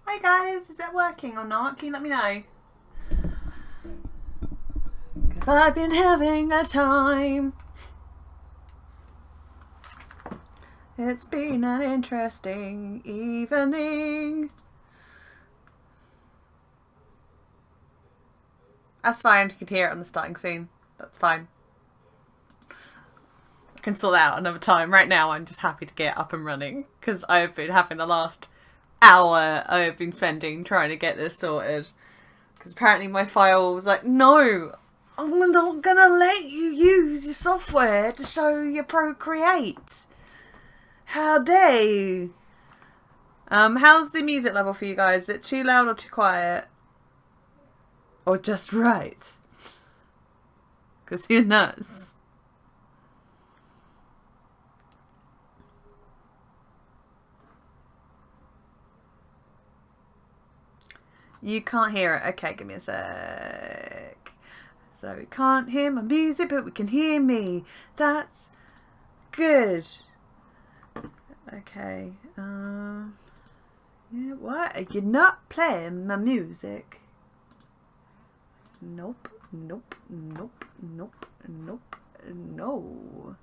Hi guys, is that working or not? Can you let me know? Because I've been having a time. It's been an interesting evening. That's fine, you can hear it on the starting soon. That's fine. I can sort that out another time. Right now I'm just happy to get up and running because I've been having the last hour I've been spending trying to get this sorted. Because apparently my file was like, no, I'm not gonna let you use your software to show your Procreate. How dare you? How's the music level for you guys? Is it too loud or too quiet? Or just right? Because who knows? You can't hear it. Okay, give me a sec. So we can't hear my music, but we can hear me. That's good. Okay. Yeah, what? Are you not playing my music? Nope. Nope. Nope. Nope. Nope. No.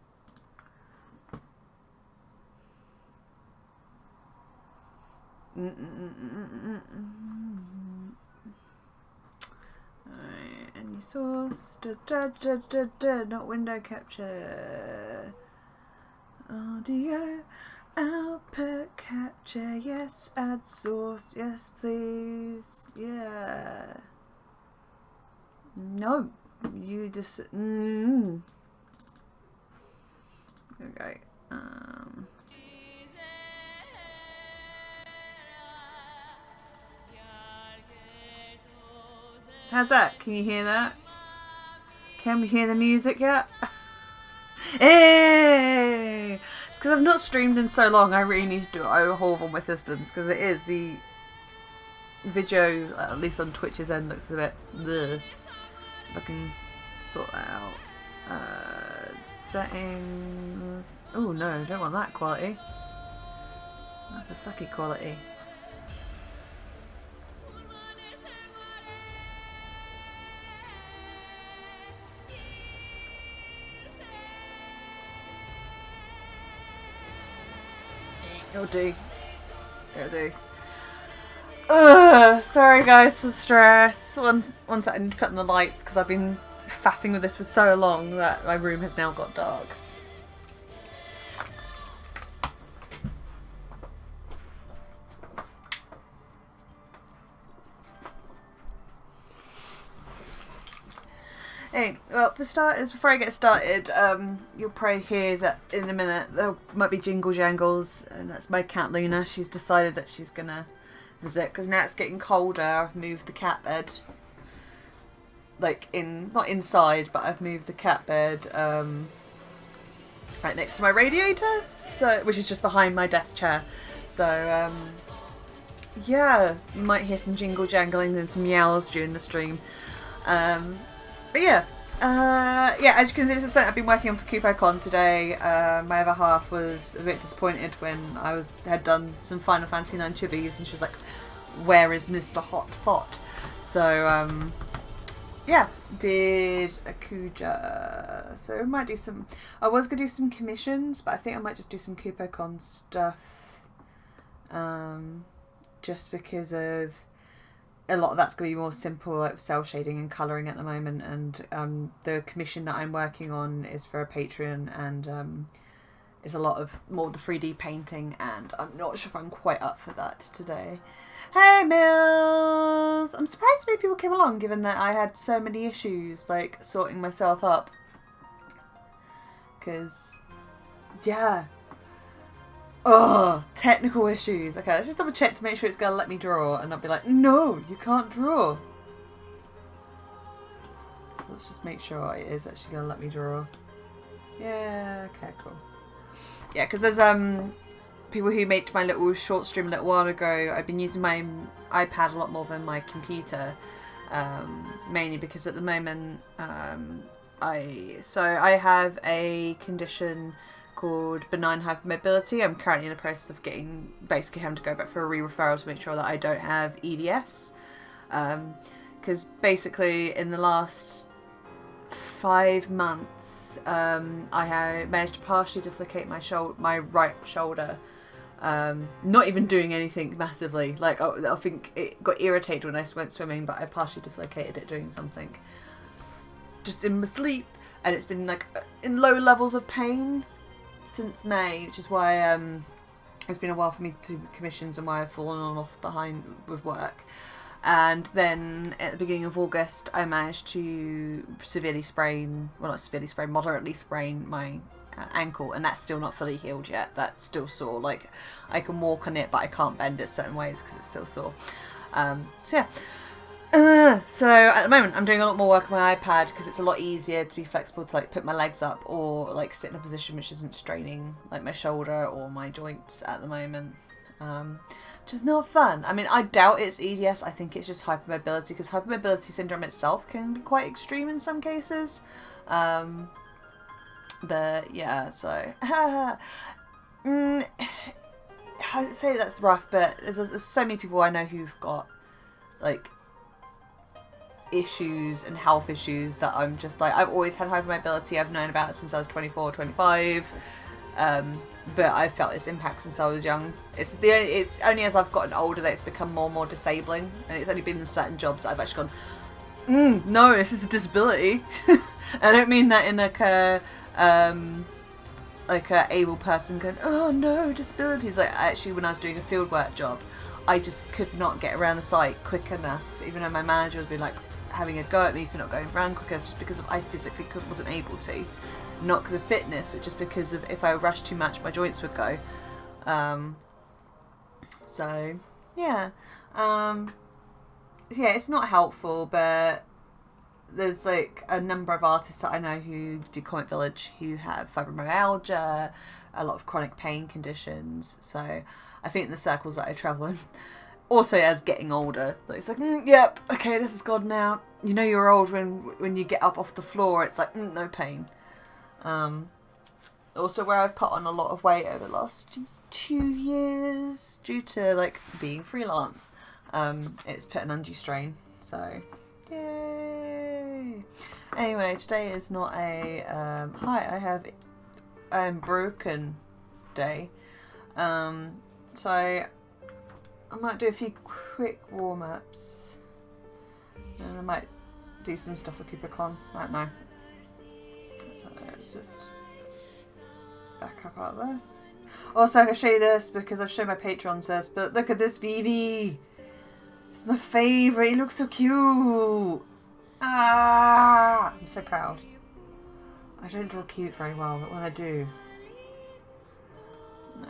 Alright, any source, not window capture. Audio output capture, yes, add source, yes please, yeah. No, you just, okay, how's that? Can you hear that? Can we hear the music yet? Hey! It's because I've not streamed in so long. I really need to do an overhaul of all my systems because it is the video, at least on Twitch's end, looks a bit bleh. See if I can sort that out. Settings. Oh no, don't want that quality. That's a sucky quality. It'll do. It'll do. Ugh, sorry guys for the stress. One sec, I need to put on the lights because I've been faffing with this for so long that my room has now got dark. Hey, well, for starters, before I get started, you'll probably hear that in a minute there might be jingle jangles, and that's my cat Luna. She's decided that she's gonna visit because now it's getting colder. I've moved the cat bed, like not inside, but I've moved the cat bed right next to my radiator, so which is just behind my desk chair. So yeah, you might hear some jingle jangling and some meows during the stream. But yeah, as you can see, this is something I've been working on for CupoCon today. My other half was a bit disappointed when I had done some Final Fantasy IX chibis, and she was like, "Where is Mr. Hot Pot?" So yeah, did a Kuja. So I might do some. I was gonna do some commissions, but I think I might just do some CupoCon stuff. Just because of a lot of that's going to be more simple, like cell shading and colouring at the moment, and the commission that I'm working on is for a Patreon, and is a lot of more the 3D painting, and I'm not sure if I'm quite up for that today. Hey Mills! I'm surprised many people came along given that I had so many issues like sorting myself up, because yeah. Oh, technical issues. Okay, let's just double check to make sure it's going to let me draw and not be like, no, you can't draw. So let's just make sure it is actually going to let me draw. Yeah, okay, cool. Yeah, because there's people who made my little short stream a little while ago. I've been using my iPad a lot more than my computer, mainly because at the moment I have a condition called benign hypermobility. I'm currently in the process of basically having to go back for a re-referral to make sure that I don't have EDS. Because basically in the last 5 months, I have managed to partially dislocate my right shoulder. Not even doing anything massively. Like, I think it got irritated when I went swimming, but I partially dislocated it doing something. Just in my sleep, and it's been like in low levels of pain since May, which is why it's been a while for me to do commissions and why I've fallen off behind with work. And then at the beginning of August, I managed to moderately sprain my ankle, and that's still not fully healed yet. That's still sore. Like, I can walk on it, but I can't bend it certain ways because it's still sore. So yeah. So at the moment I'm doing a lot more work on my iPad because it's a lot easier to be flexible to like put my legs up or like sit in a position which isn't straining like my shoulder or my joints at the moment. Which is not fun. I mean, I doubt it's EDS. I think it's just hypermobility, because hypermobility syndrome itself can be quite extreme in some cases. But yeah, so I'd say that's rough, but there's so many people I know who've got like issues and health issues that I'm just like, I've always had hypermobility. I've known about it since I was 24, 25. But I've felt its impact since I was young. It's only as I've gotten older that it's become more and more disabling, and it's only been in certain jobs that I've actually gone, no, this is a disability. I don't mean that in like a able person going, oh no, disabilities. Like, actually, when I was doing a fieldwork job, I just could not get around a site quick enough, even though my manager was being like having a go at me for not going around quick enough, just because I physically wasn't able to. Not because of fitness, but just because of if I rushed too much, my joints would go. So yeah, yeah, it's not helpful, but there's like a number of artists that I know who do Comic Village who have fibromyalgia, a lot of chronic pain conditions. So I think in the circles that I travel in, also as getting older, like, it's like, yep, okay, this is gone now. You know you're old when you get up off the floor. It's like, no pain. Also, where I've put on a lot of weight over the last 2 years due to like being freelance, it's put an undue strain. So yay. Anyway, today is not a I'm broken day. So I might do a few quick warm-ups, and I might do some stuff with Cooper-Con. I don't know. So let's just back up out of this. Also, I can show you this because I've shown my Patreons this, but look at this BB. It's my favourite. He looks so cute. Ah, I'm so proud. I don't draw cute very well, but when I do, no.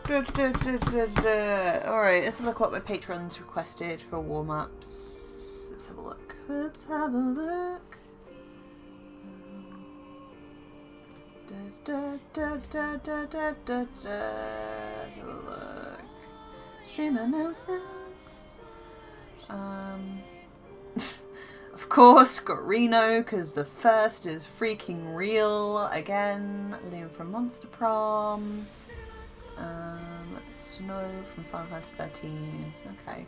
Alright, let's look what my patrons requested for warm-ups. Let's have a look. Let's have a look. Let's have a look. Stream announcements. Of course, got Reno, because the first is freaking real again. Liam from Monster Prom. Snow from Final Fantasy 13. Okay.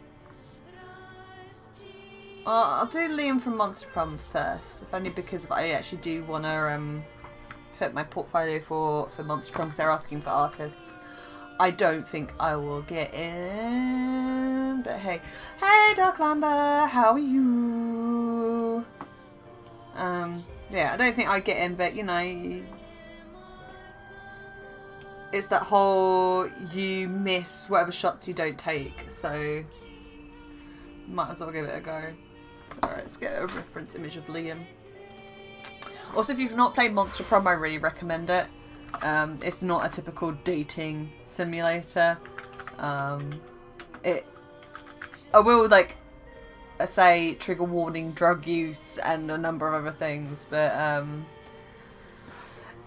Well, I'll do Liam from Monster Prom first, if only because I actually do want to put my portfolio for Monster Prom, because they're asking for artists. I don't think I will get in, but hey. Hey, Dark Lamba, how are you? Yeah, I don't think I get in, but you know, it's that whole you miss whatever shots you don't take, so might as well give it a go. So let's get a reference image of Liam. Also, if you've not played Monster Prom, I really recommend it. It's not a typical dating simulator. I will, like, I say trigger warning drug use and a number of other things, but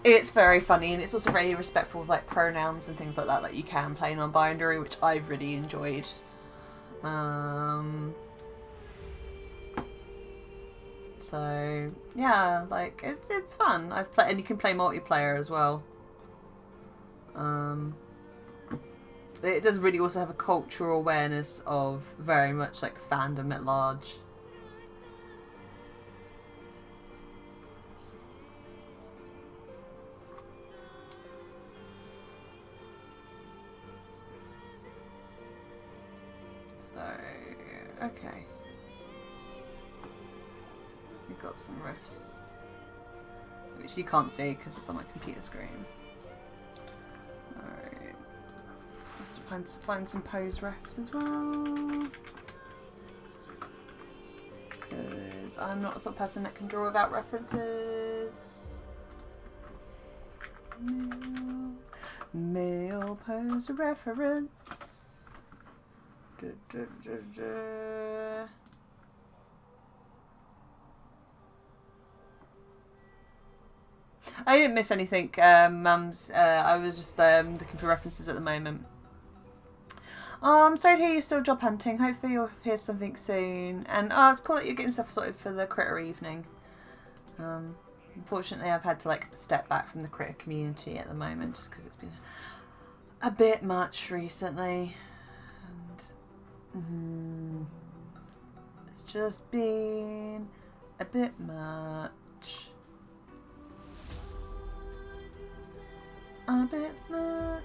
It's very funny, and it's also very respectful of like pronouns and things like that. Like you can play non-binary, which I've really enjoyed. So yeah, like it's fun. I've played, and you can play multiplayer as well. It does really also have a cultural awareness of very much like fandom at large. So okay. We've got some riffs, which you can't see because it's on my computer screen. Alright. Let's find some pose refs as well. Because I'm not the sort of person that can draw without references. Male pose reference. I didn't miss anything, mums. I was just looking for references at the moment. I'm sorry to hear you're still job hunting. Hopefully you'll hear something soon. And it's cool that you're getting stuff sorted for the critter evening. Unfortunately, I've had to like step back from the critter community at the moment just because it's been a bit much recently. And it's just been a bit much. A bit much.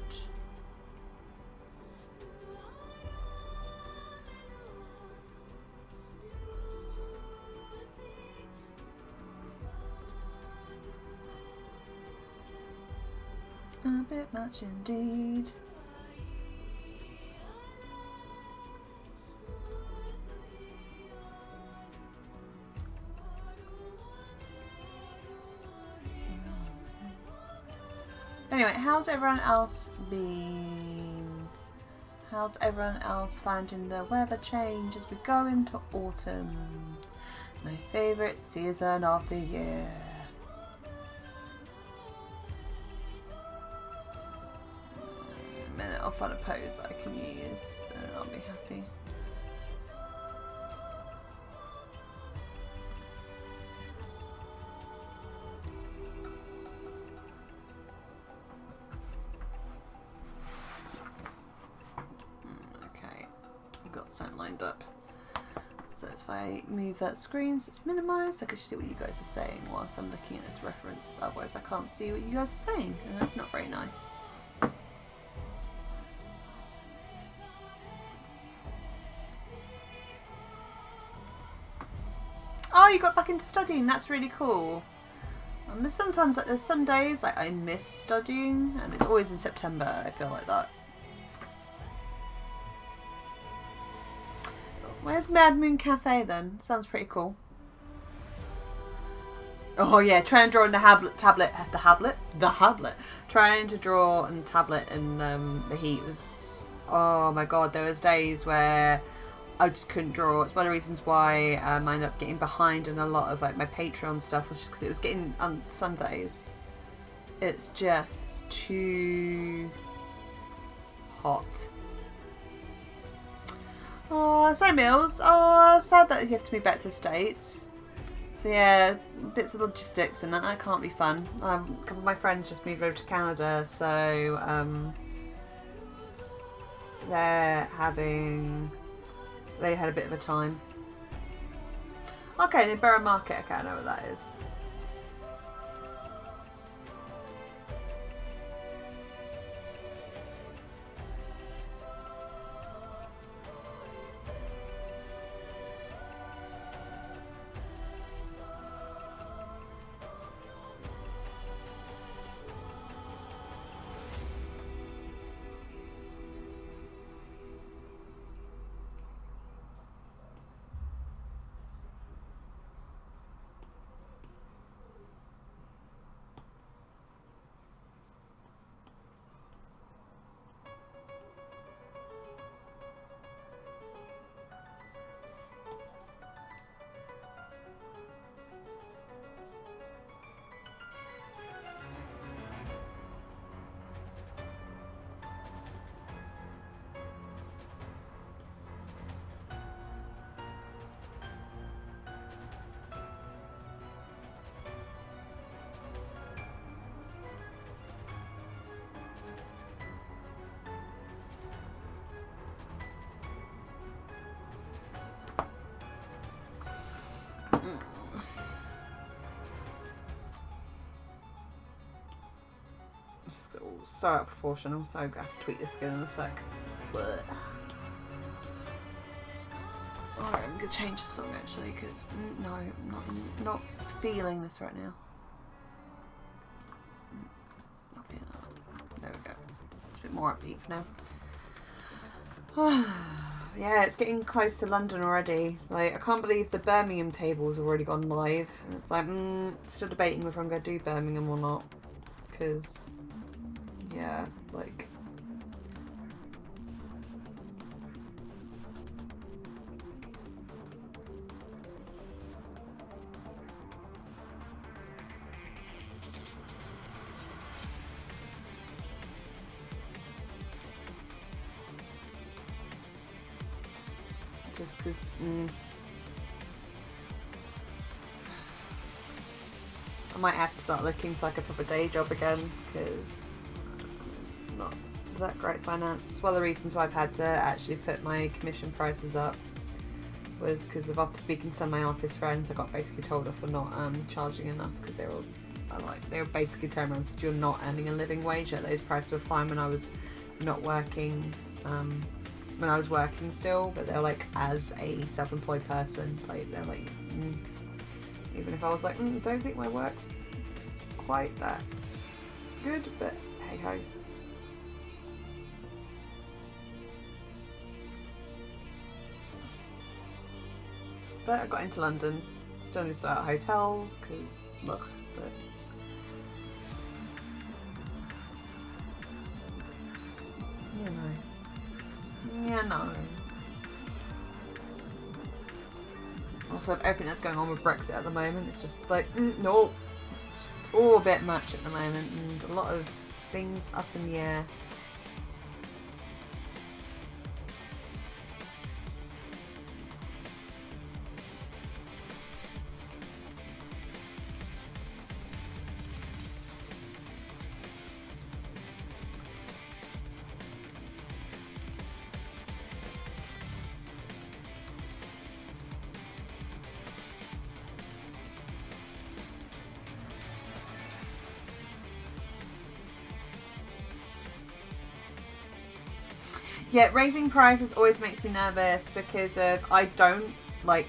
A bit much indeed. Anyway, how's everyone else been? How's everyone else finding the weather change as we go into autumn? My favourite season of the year. A minute, I'll find a pose I can use and I'll be happy. Something lined up. So if I move that screen so it's minimised, I can see what you guys are saying whilst I'm looking at this reference. Otherwise I can't see what you guys are saying, and that's not very nice. Oh, you got back into studying, that's really cool. And there's sometimes like there's some days like I miss studying, and it's always in September I feel like that. Where's Mad Moon Cafe then? Sounds pretty cool. Oh yeah, trying to draw on the tablet. Trying to draw on the tablet in the heat was, oh my god, there was days where I just couldn't draw. It's one of the reasons why I ended up getting behind in a lot of like my Patreon stuff, was just because it was getting on some days. It's just too hot. Oh, sorry, Mills. Oh, sad that you have to move back to the States. So yeah, bits of logistics and that can't be fun. A couple of my friends just moved over to Canada, so they had a bit of a time. Okay, the Borough Market. Okay, I know what that is. so out of proportion. I'm so gonna have to tweak this again in a sec. Alright, I'm gonna change the song actually, because no, I'm not feeling this right now. Not feeling that. There we go. It's a bit more upbeat for now. Yeah, it's getting close to London already. Like, I can't believe the Birmingham table's already gone live. And it's like, still debating whether I'm going to do Birmingham or not. Because, yeah, like... Just because, I might have to start looking for like a proper day job again, because not that great finance. It's one of the reasons why I've had to actually put my commission prices up, was because of after speaking to some of my artist friends, I got basically told off for not charging enough, because they were basically telling me that you're not earning a living wage. At those prices were fine when I was not working. When I was working still, but they're like, as a self-employed person, like they're like, even if I was like, don't think my work's quite that good, but hey ho. But I got into London, still need to sort out hotels, because, ugh, but... you know. Yeah, no. Also, everything that's going on with Brexit at the moment, it's just like, no, it's just all a bit much at the moment, and a lot of things up in the air. Yeah, raising prices always makes me nervous because of, I don't like,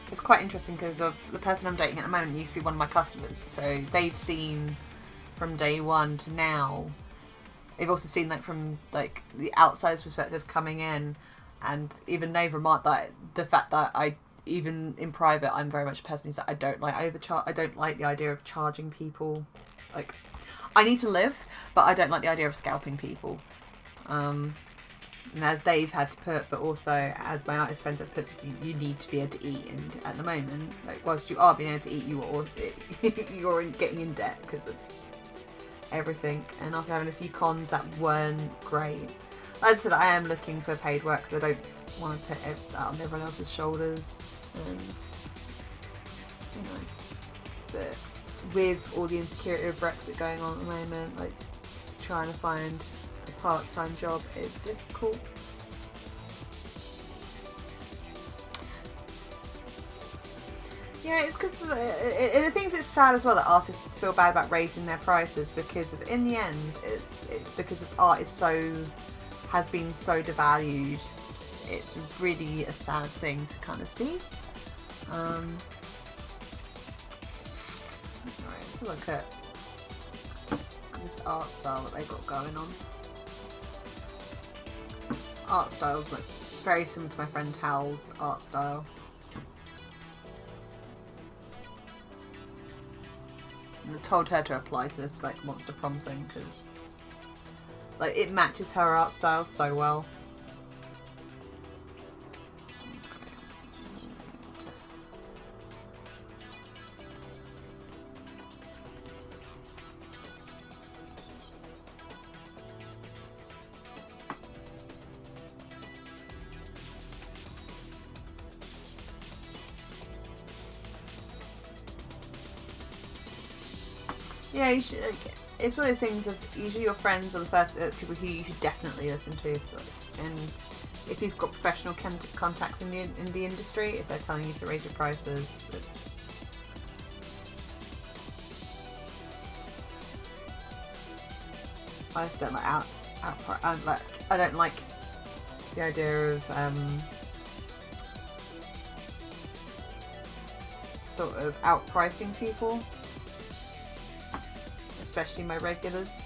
it's quite interesting because of the person I'm dating at the moment used to be one of my customers, so they've seen from day one to now. They've also seen like from like the outsider's perspective coming in, and even they've remarked that the fact that I, even in private, I'm very much a person who's like, I don't like overcharge. I don't like the idea of charging people. Like, I need to live, but I don't like the idea of scalping people. And as they've had to put, but also as my artist friends have put, you need to be able to eat. And at the moment, like, whilst you are being able to eat, you're getting in debt because of everything. And after having a few cons that weren't great, as I said, I am looking for paid work because I don't want to put that on everyone else's shoulders. And you know, but with all the insecurity of Brexit going on at the moment, like trying to find part-time job is difficult. Yeah, it's because the thing is, it's sad as well that artists feel bad about raising their prices because of, in the end, it's because of art has been so devalued. It's really a sad thing to kind of see. Alright, let's look at this art style that they've got going on. Art styles look very similar to my friend Hal's art style. And I told her to apply to this like Monster Prom thing because like it matches her art style so well. Yeah, you should, like, it's one of those things of usually your friends are the first people who you should definitely listen to, and if you've got professional contacts in the industry, if they're telling you to raise your prices, it's... I just don't like I don't like the idea of sort of outpricing people, especially my regulars.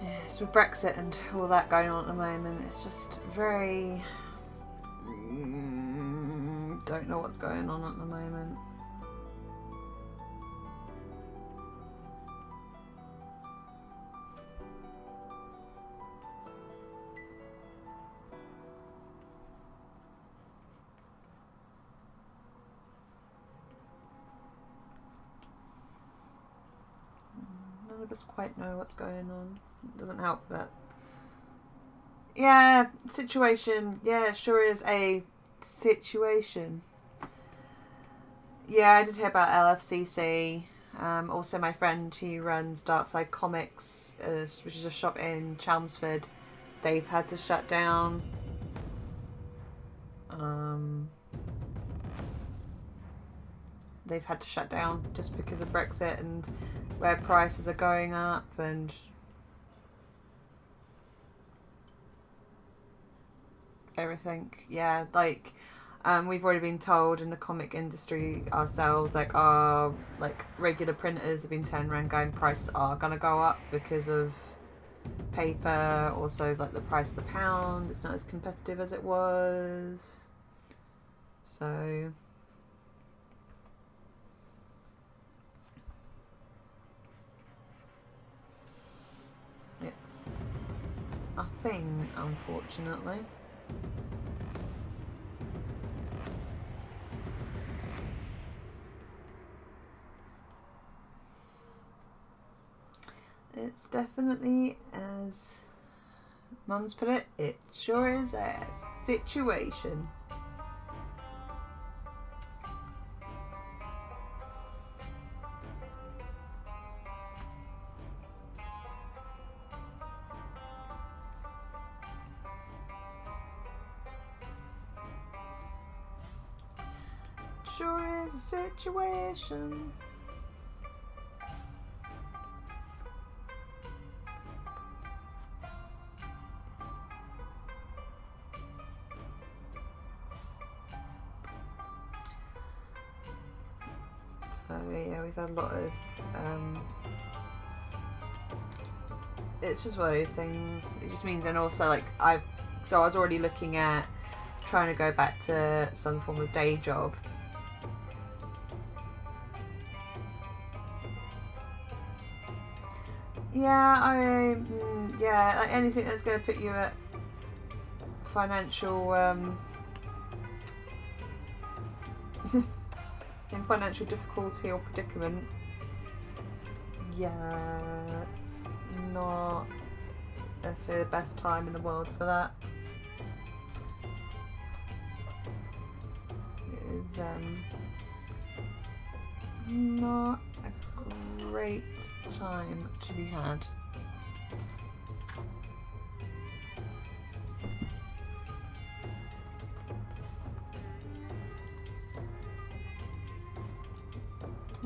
Yes, with Brexit and all that going on at the moment, it's just very... don't know what's going on at the moment. None of us quite know what's going on. It doesn't help that. Yeah, situation. Yeah, it sure is a situation. Yeah, I did hear about LFCC. Also, my friend who runs Darkside Comics, which is a shop in Chelmsford, they've had to shut down. They've had to shut down just because of Brexit and where prices are going up and everything. Yeah, like we've already been told in the comic industry ourselves, like our regular printers have been turning around going prices are gonna go up because of paper. Also, like the price of the pound, it's not as competitive as it was. So it's a thing, unfortunately. It's definitely, as Mum's put it, it sure is a situation. Sure is a situation. So yeah, we've had a lot of it's just one of those things. It just means, and also like I was already looking at trying to go back to some form of day job. Yeah, like anything that's going to put you at financial in financial difficulty or predicament. Yeah, not necessarily the best time in the world for that. It is not a great time to be had.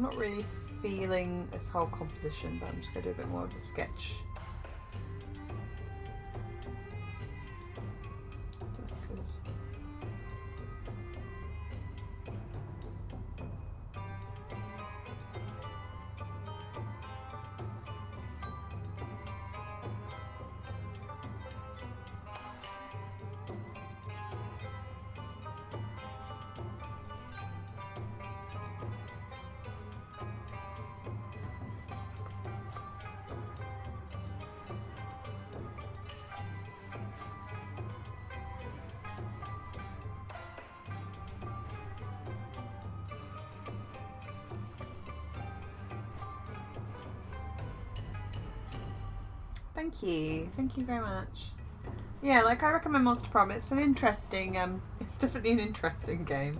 I'm not really feeling this whole composition, but I'm just going to do a bit more of the sketch. Just because. Thank you very much. Yeah, like I recommend Monster Prom. It's an interesting, it's definitely an interesting game.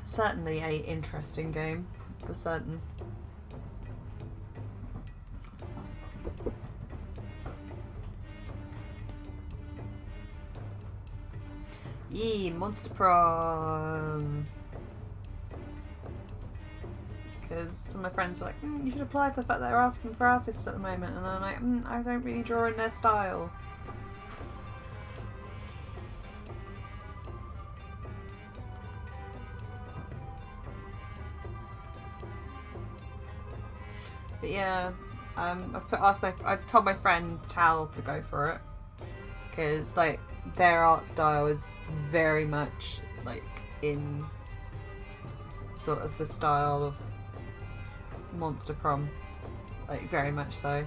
Certainly a interesting game, for certain. Yee, Monster Prom. Because some of my friends were like, you should apply for the fact that they're asking for artists at the moment, and I'm like, I don't really draw in their style. But yeah, I've told my friend Tal to go for it, because like their art style is very much like in sort of the style of Monster Prom, like very much so.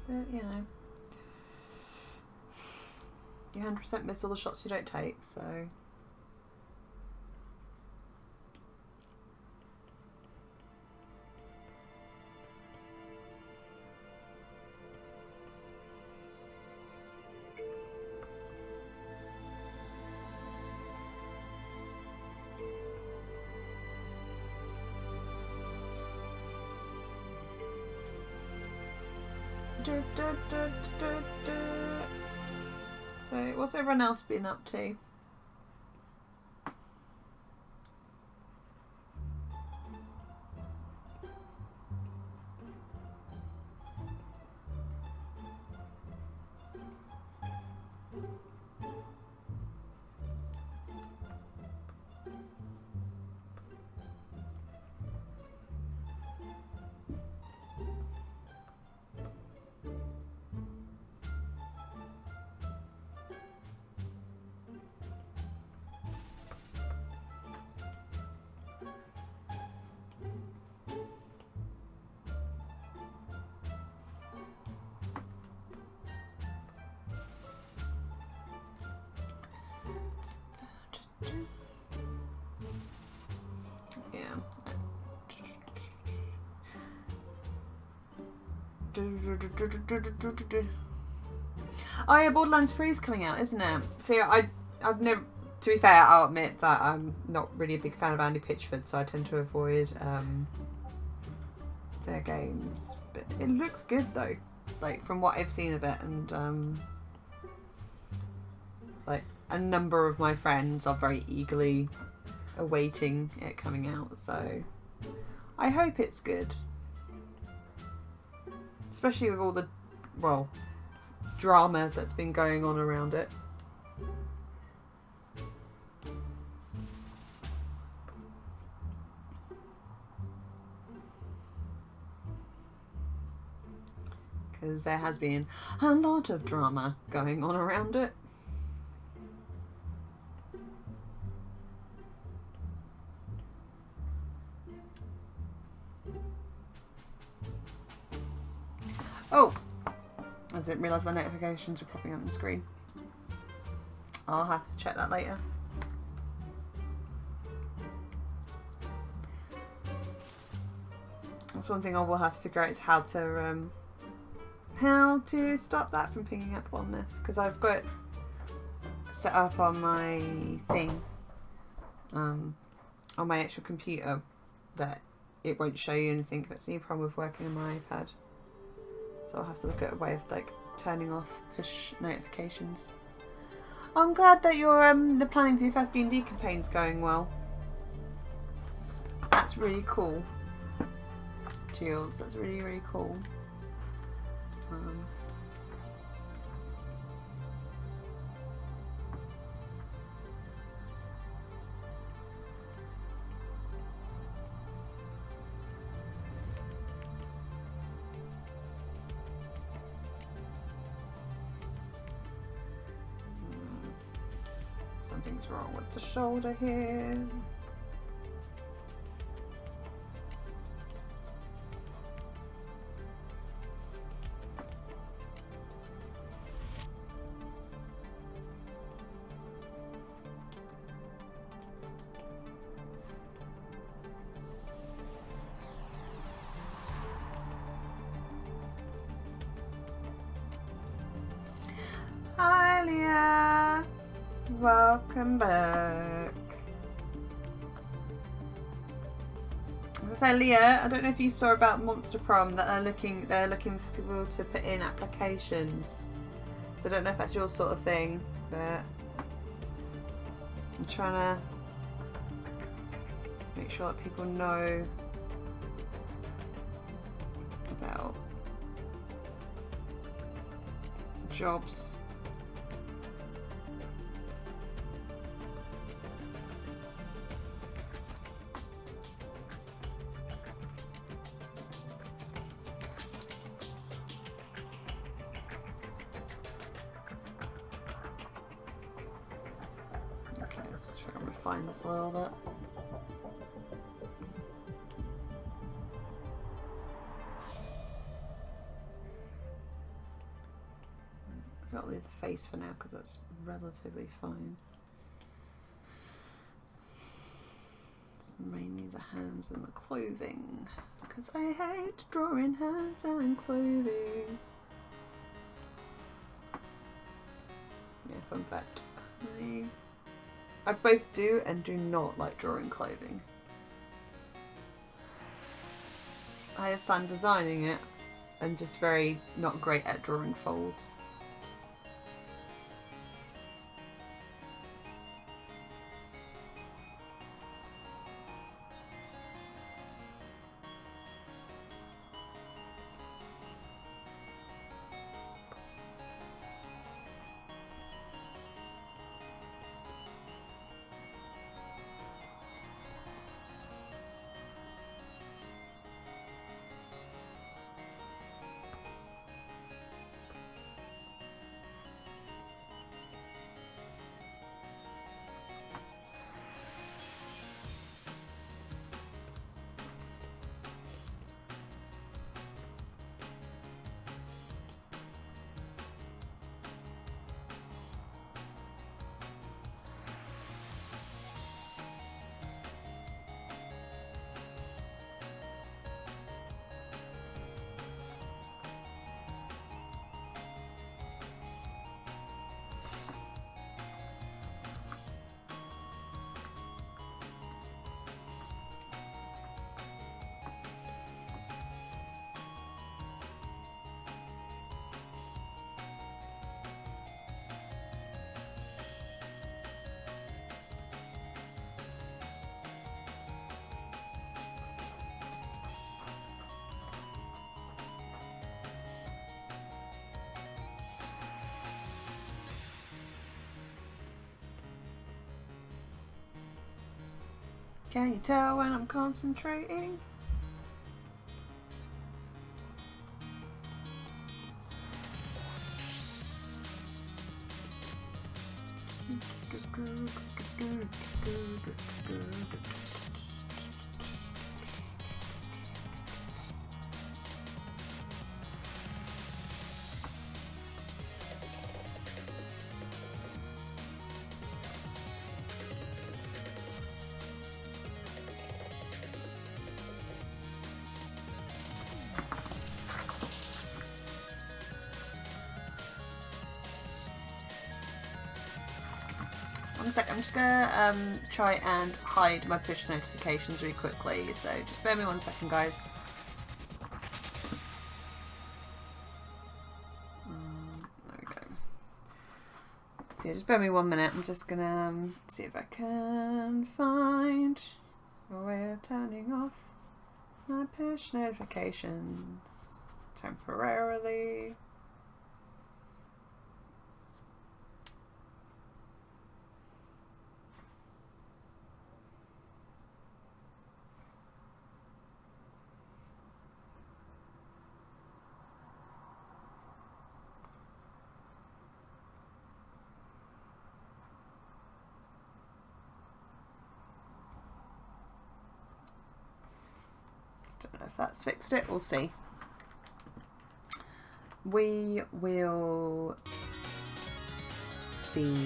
But, you know, you 100% miss all the shots you don't take, so. So, what's everyone else been up to? Yeah. Oh yeah, Borderlands 3 is coming out, isn't it? See, I've never. To be fair, I'll admit that I'm not really a big fan of Andy Pitchford, so I tend to avoid their games. But it looks good though, like from what I've seen of it, and like a number of my friends are very eagerly awaiting it coming out. So I hope it's good, especially with all the drama that's been going on around it. Because there has been a lot of drama going on around it. Oh! I didn't realise my notifications were popping up on the screen. I'll have to check that later. That's one thing I will have to figure out is how to stop that from pinging up on this, because I've got it set up on my thing, on my actual computer, that it won't show you anything if it's any problem with working on my iPad. So I'll have to look at a way of like turning off push notifications. I'm glad that your the planning for your first D&D campaign's going well. That's really cool, Jules. That's really, really cool. Something's wrong with the shoulder here. Hi, Leah. Welcome back. As I say, Leah, I don't know if you saw about Monster Prom that they're looking for people to put in applications. So I don't know if that's your sort of thing, but I'm trying to make sure that people know about jobs. Okay, let's try and refine this a little bit. I've got to leave the face for now because that's relatively fine. It's mainly the hands and the clothing, because I hate drawing hands and clothing. Yeah, fun fact. I both do and do not like drawing clothing. I have fun designing it and just very not great at drawing folds. Can you tell when I'm concentrating? a sec. I'm just gonna try and hide my push notifications really quickly. So just bear me 1 second, guys. There we go. So yeah, just bear me 1 minute. I'm just gonna see if I can find a way of turning off my push notifications temporarily. Don't know if that's fixed it. We'll see. We will be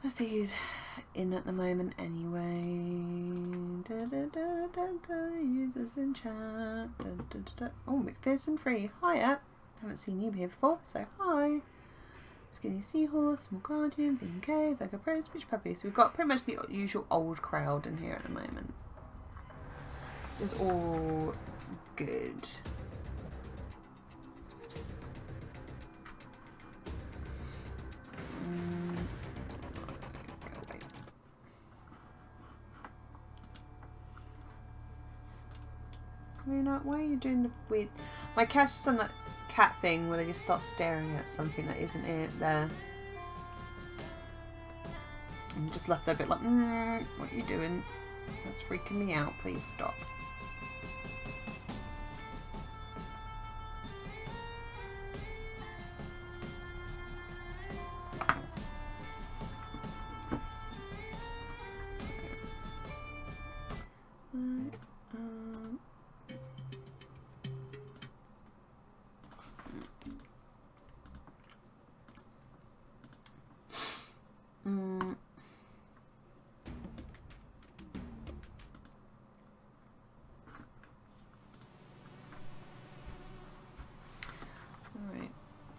let's see who's in at the moment anyway. Users in chat. Oh, McPherson Free. Hiya. Haven't seen you here before, so hi. Skinny Seahorse, Small Guardian, V&K, Vega Pro, Speech Puppy. So we've got pretty much the usual old crowd in here at the moment. It's all good. You know, why are you doing the weird... My cat's just done that cat thing where they just start staring at something that isn't it there. And just left there a bit like, what are you doing? That's freaking me out. Please stop.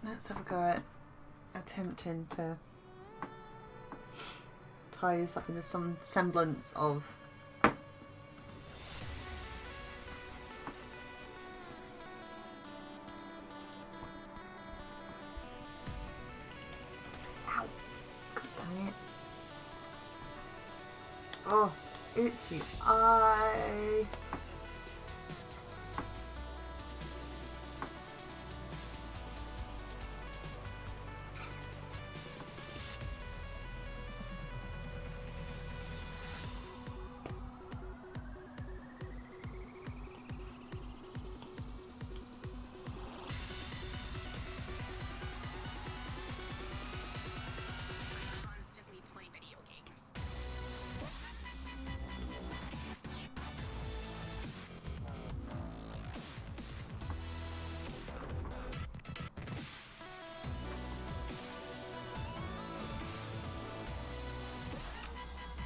Let's have a go at attempting to tie this up into some semblance of ow, god dang it. Oh, itchy eye.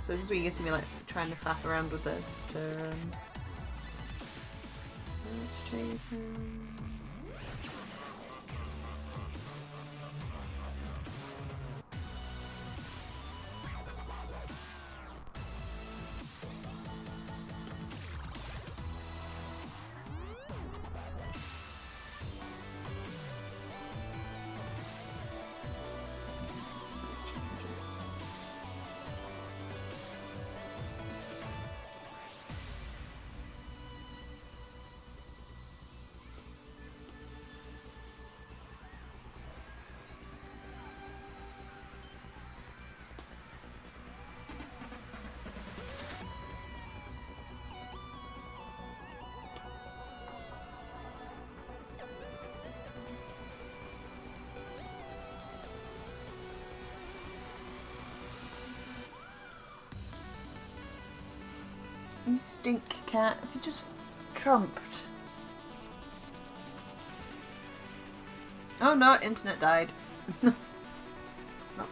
So this is where you get to me like trying to faff around with this to You stink, cat. Have you just trumped? Oh no, internet died. Not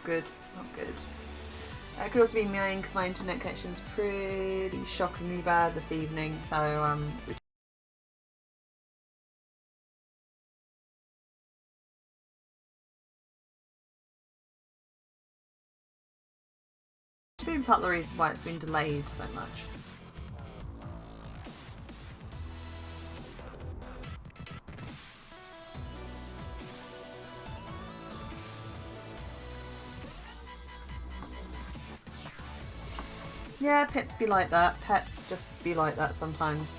good, not good. It could also be me because my internet connection's pretty shockingly bad this evening, so it's been part of the reason why it's been delayed so much. Yeah, pets be like that. Pets just be like that sometimes.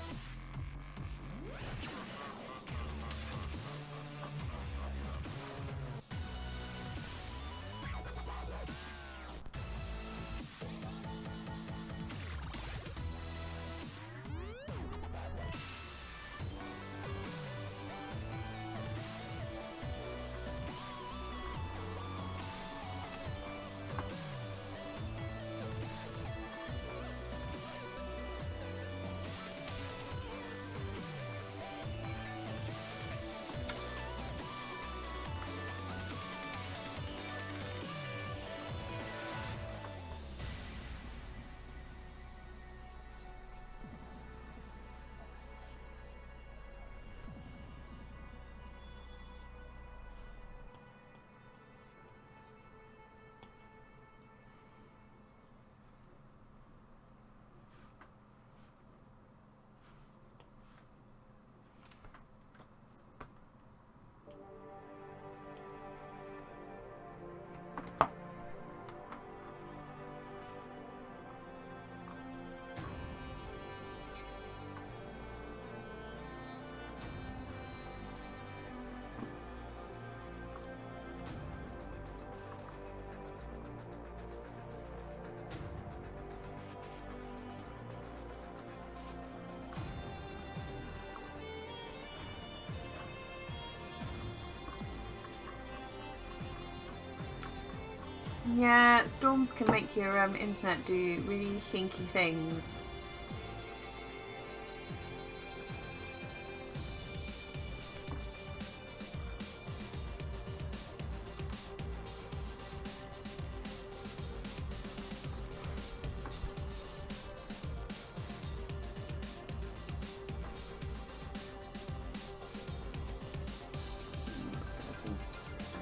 Yeah, storms can make your internet do really hinky things.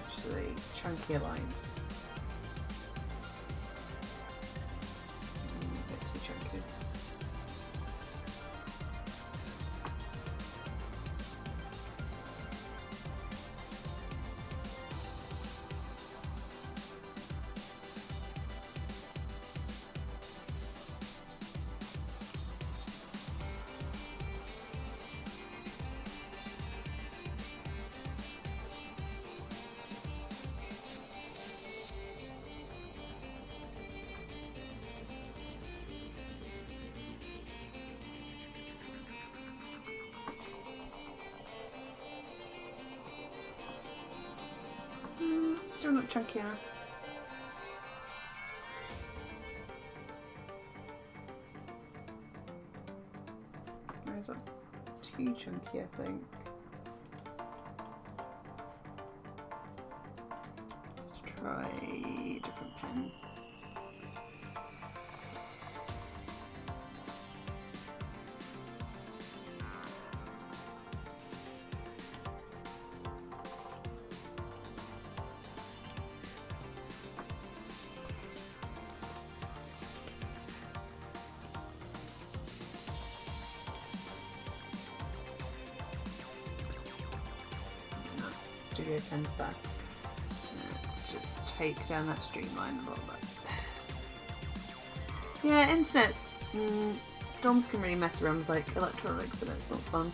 Actually, chunkier lines. A bit too chunky. Still not chunky enough. Whereas that's too chunky, I think. Let's try a different pen. Studio pens back. Let's just take down that streamline a little bit. Yeah, internet storms can really mess around with like electronics and it's not fun.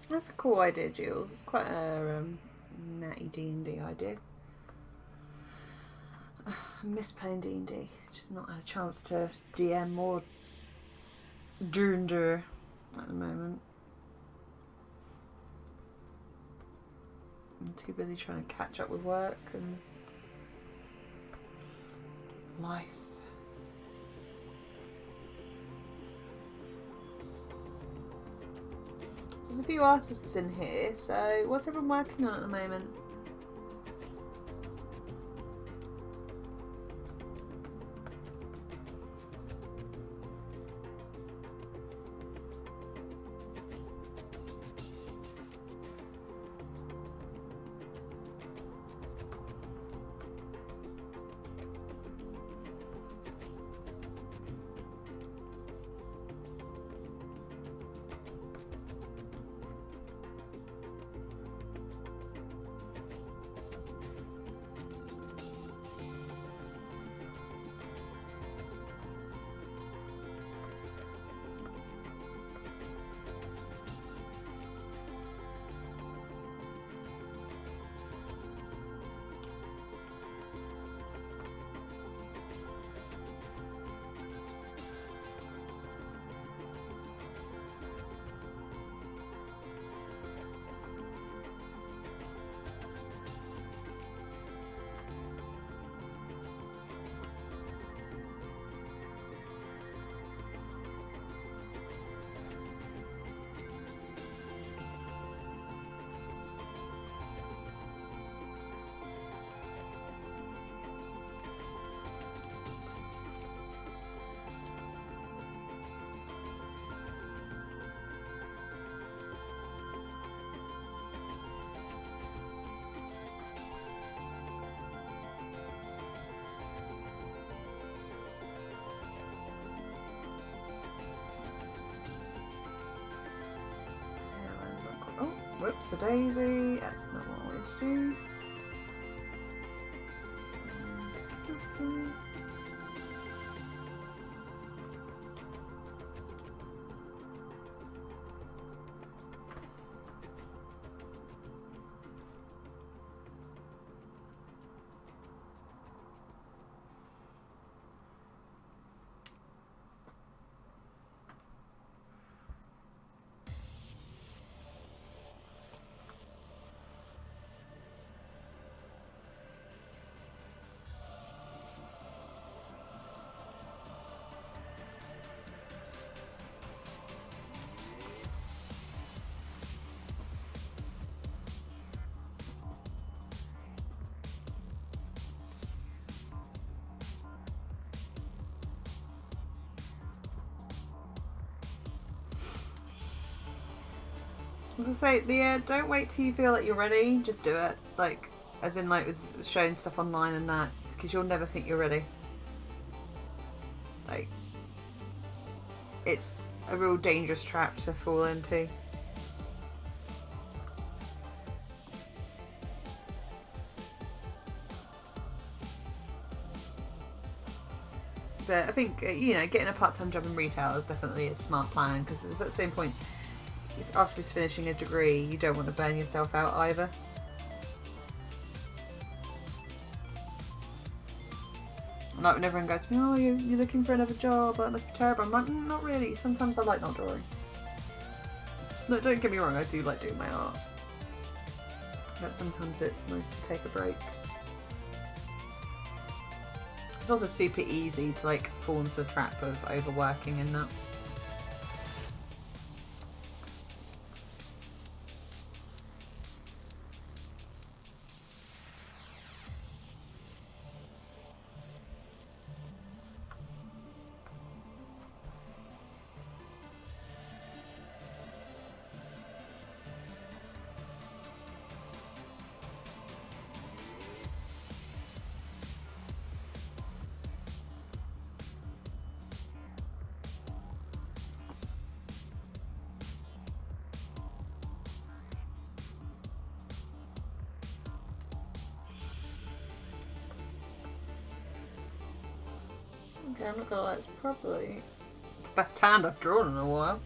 That's a cool idea, Jules. It's quite a natty D&D idea. I miss playing D&D. Just not had a chance to DM or D&D at the moment. I'm too busy trying to catch up with work and life. So there's a few artists in here, so what's everyone working on at the moment? Oh, whoops, a daisy. That's not what I wanted to do. As I say, don't wait till you feel like you're ready. Just do it. Like, as in, like, with showing stuff online and that, because you'll never think you're ready. Like, it's a real dangerous trap to fall into. But I think, you know, getting a part-time job in retail is definitely a smart plan, because at the same point, after finishing a degree, you don't want to burn yourself out either. Like when everyone goes to me, oh, you're looking for another job, that must be terrible. I'm like, not really. Sometimes I like not drawing. Look, don't get me wrong, I do like doing my art. But sometimes it's nice to take a break. It's also super easy to like fall into the trap of overworking and that. Okay, I'm not gonna lie, it's probably the best hand I've drawn in a while.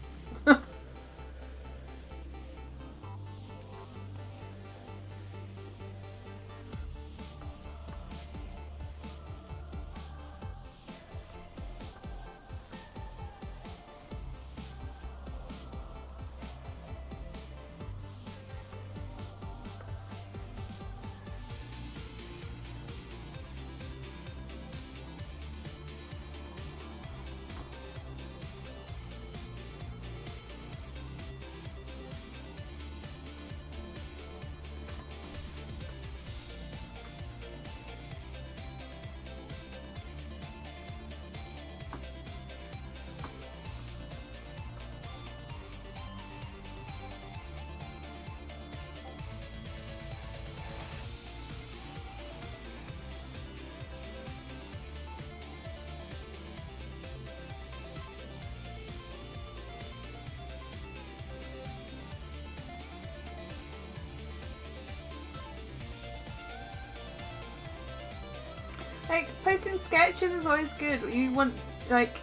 Like, posting sketches is always good. You want, like,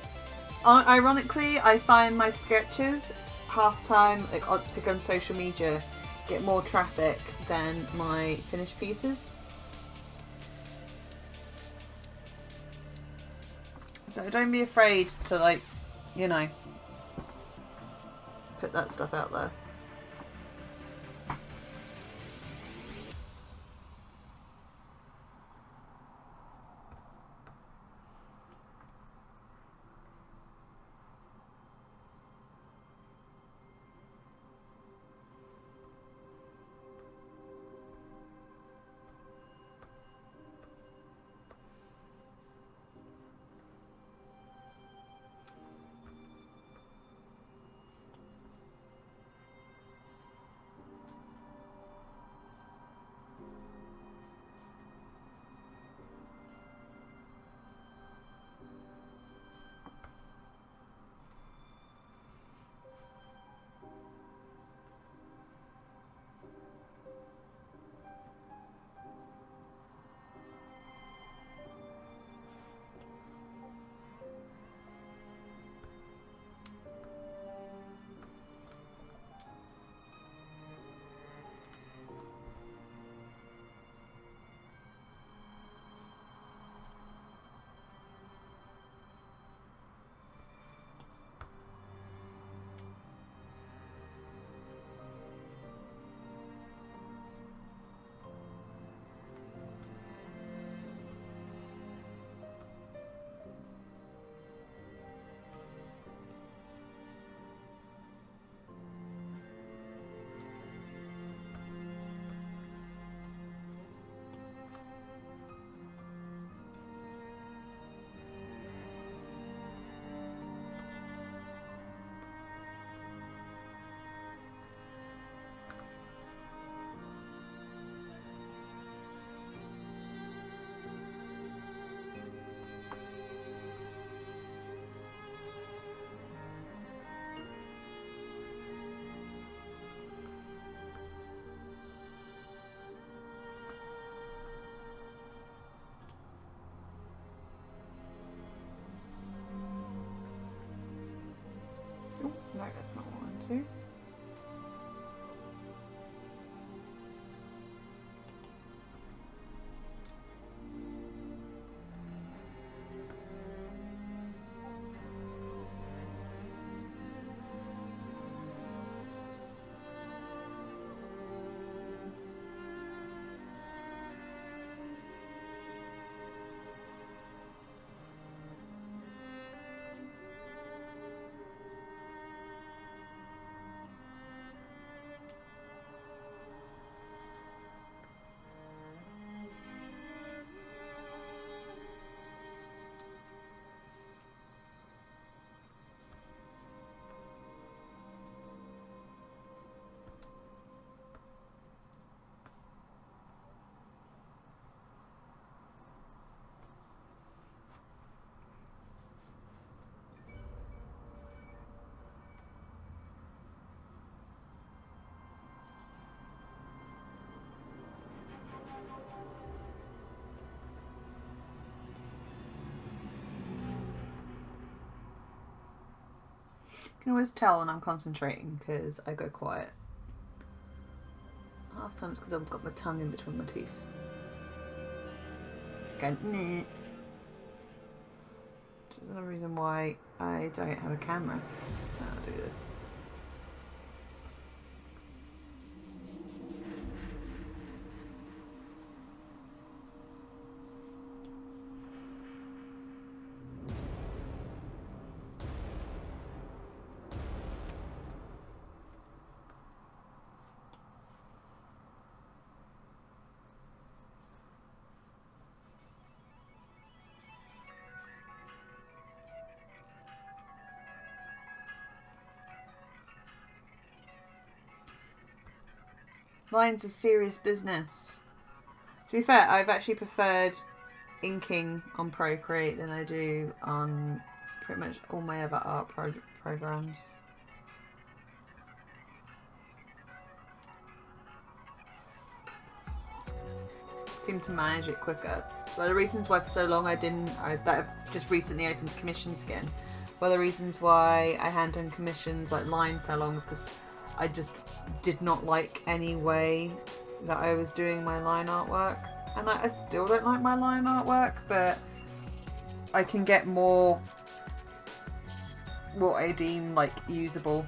ironically, I find my sketches half time, like, on social media, get more traffic than my finished pieces. So don't be afraid to, like, you know, put that stuff out there. Oh, no, that's not what I want to. You can always tell when I'm concentrating because I go quiet. Half the time it's because I've got my tongue in between my teeth. Going, nah. Which is another reason why I don't have a camera. I'll do this. Line's a serious business. To be fair, I've actually preferred inking on Procreate than I do on pretty much all my other art programs. seem to manage it quicker. It's one of the reasons why for so long that I've just recently opened commissions again. One of the reasons why I hand done commissions like line salons, because I just did not like any way that I was doing my line artwork. And I still don't like my line artwork, but I can get more what I deem like usable.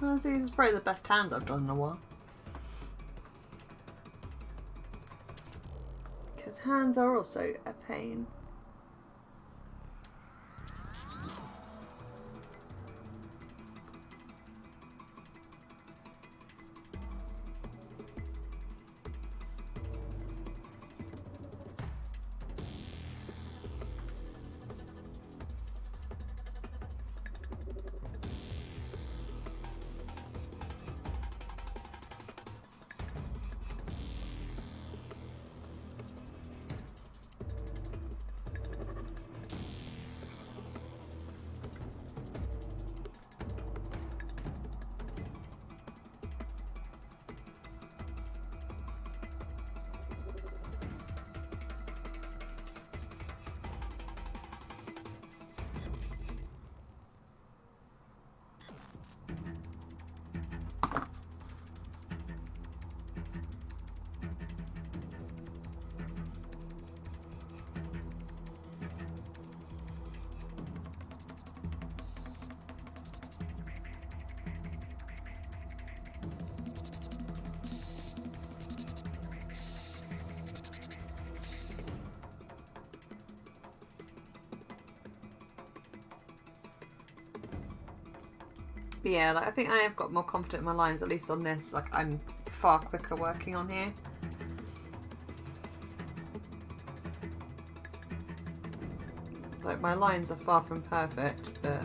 Honestly, this is probably the best hands I've done in a while. Because hands are also a pain. But yeah, like I think I have got more confident in my lines, at least on this. Like I'm far quicker working on here. Like my lines are far from perfect, but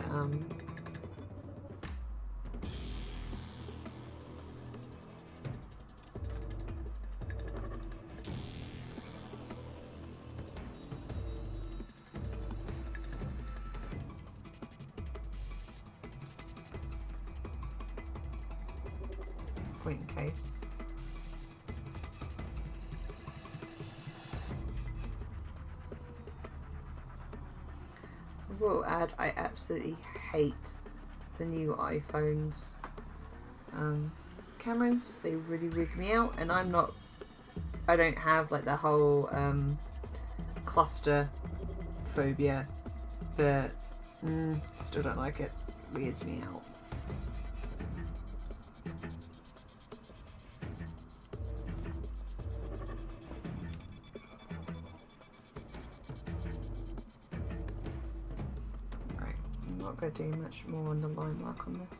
point in case. I will add, I absolutely hate the new iPhones cameras. They really rig me out, and I don't have like the whole cluster phobia, but still don't like it. It weirds me out. I'm not going to do much more on the line work on this.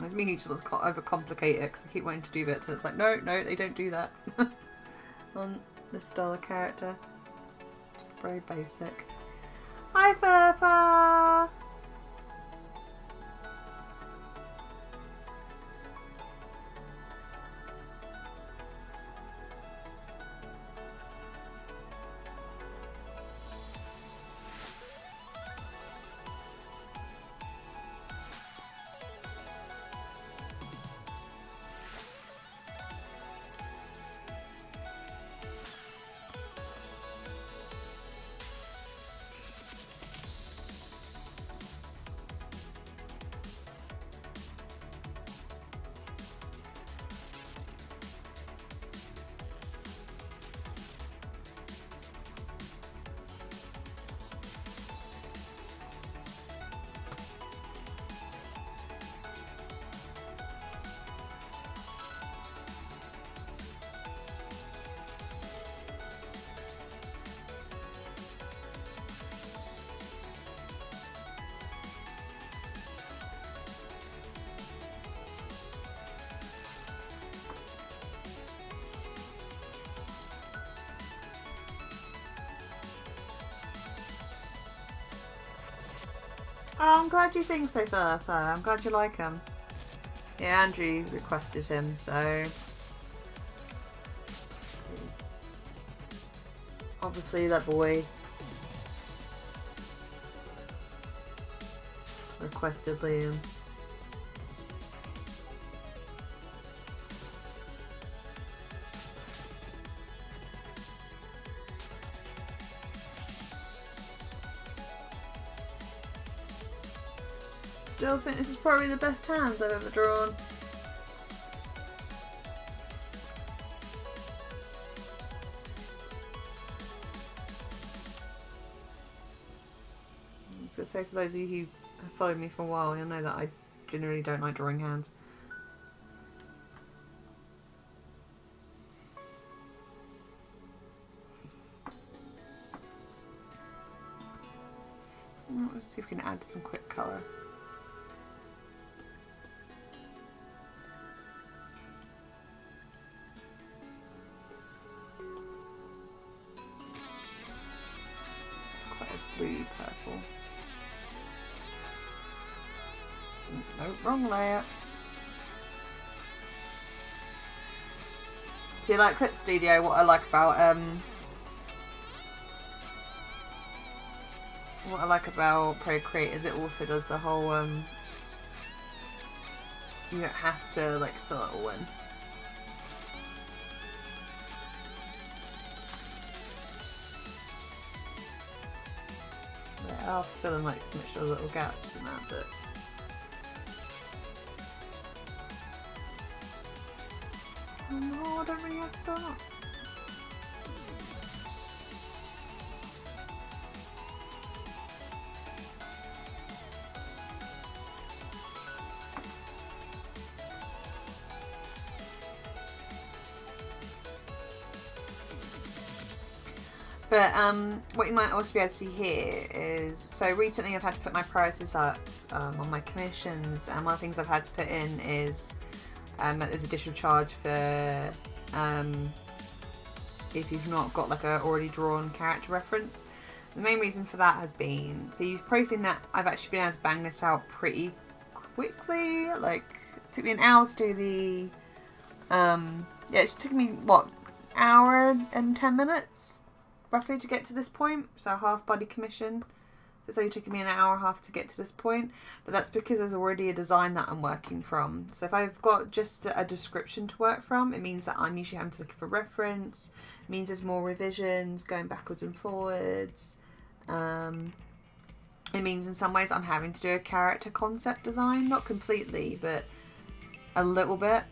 It's me who just overcomplicate it because I keep wanting to do bits, and it's like, no, they don't do that on this style of character. It's very basic. Hi, Furpa! Oh, I'm glad you think so, Fur. I'm glad you like him. Yeah, Andrew requested him, so... Obviously that boy requested Liam. Still think this is probably the best hands I've ever drawn. So for those of you who have followed me for a while, you'll know that I generally don't like drawing hands. Let's see if we can add some quick colour. It's quite a blue purple. No, wrong layer. See, like Clip Studio, what I like about Procreate is it also does the whole you don't have to like fill it all in. Yeah, I'll have to fill in like some extra little gaps in that, but oh no, I don't really have to fill up. But what you might also be able to see here is, so recently I've had to put my prices up on my commissions, and one of the things I've had to put in is there's additional charge for if you've not got like a already drawn character reference. The main reason for that has been, so you've probably seen that I've actually been able to bang this out pretty quickly. Like, it took me an hour to do the, yeah, it took me, what, hour and 10 minutes? Roughly to get to this point, so half body commission. It's only taken me an hour and a half to get to this point, but that's because there's already a design that I'm working from. So if I've got just a description to work from, it means that I'm usually having to look for reference. It means there's more revisions going backwards and forwards. It means in some ways I'm having to do a character concept design, not completely, but a little bit.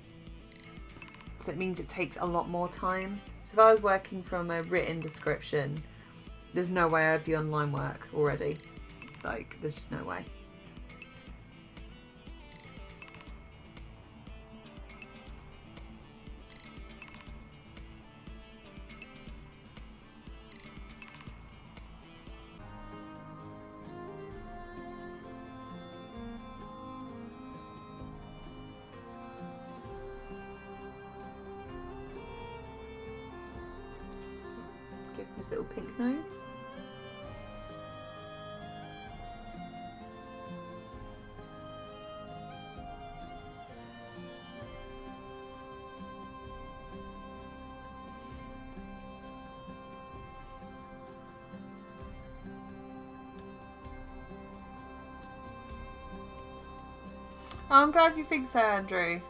So it means it takes a lot more time. So if I was working from a written description, there's no way I'd be on line work already. Like, there's just no way. Give him his little pink nose. Oh, I'm glad you think so, Andrew.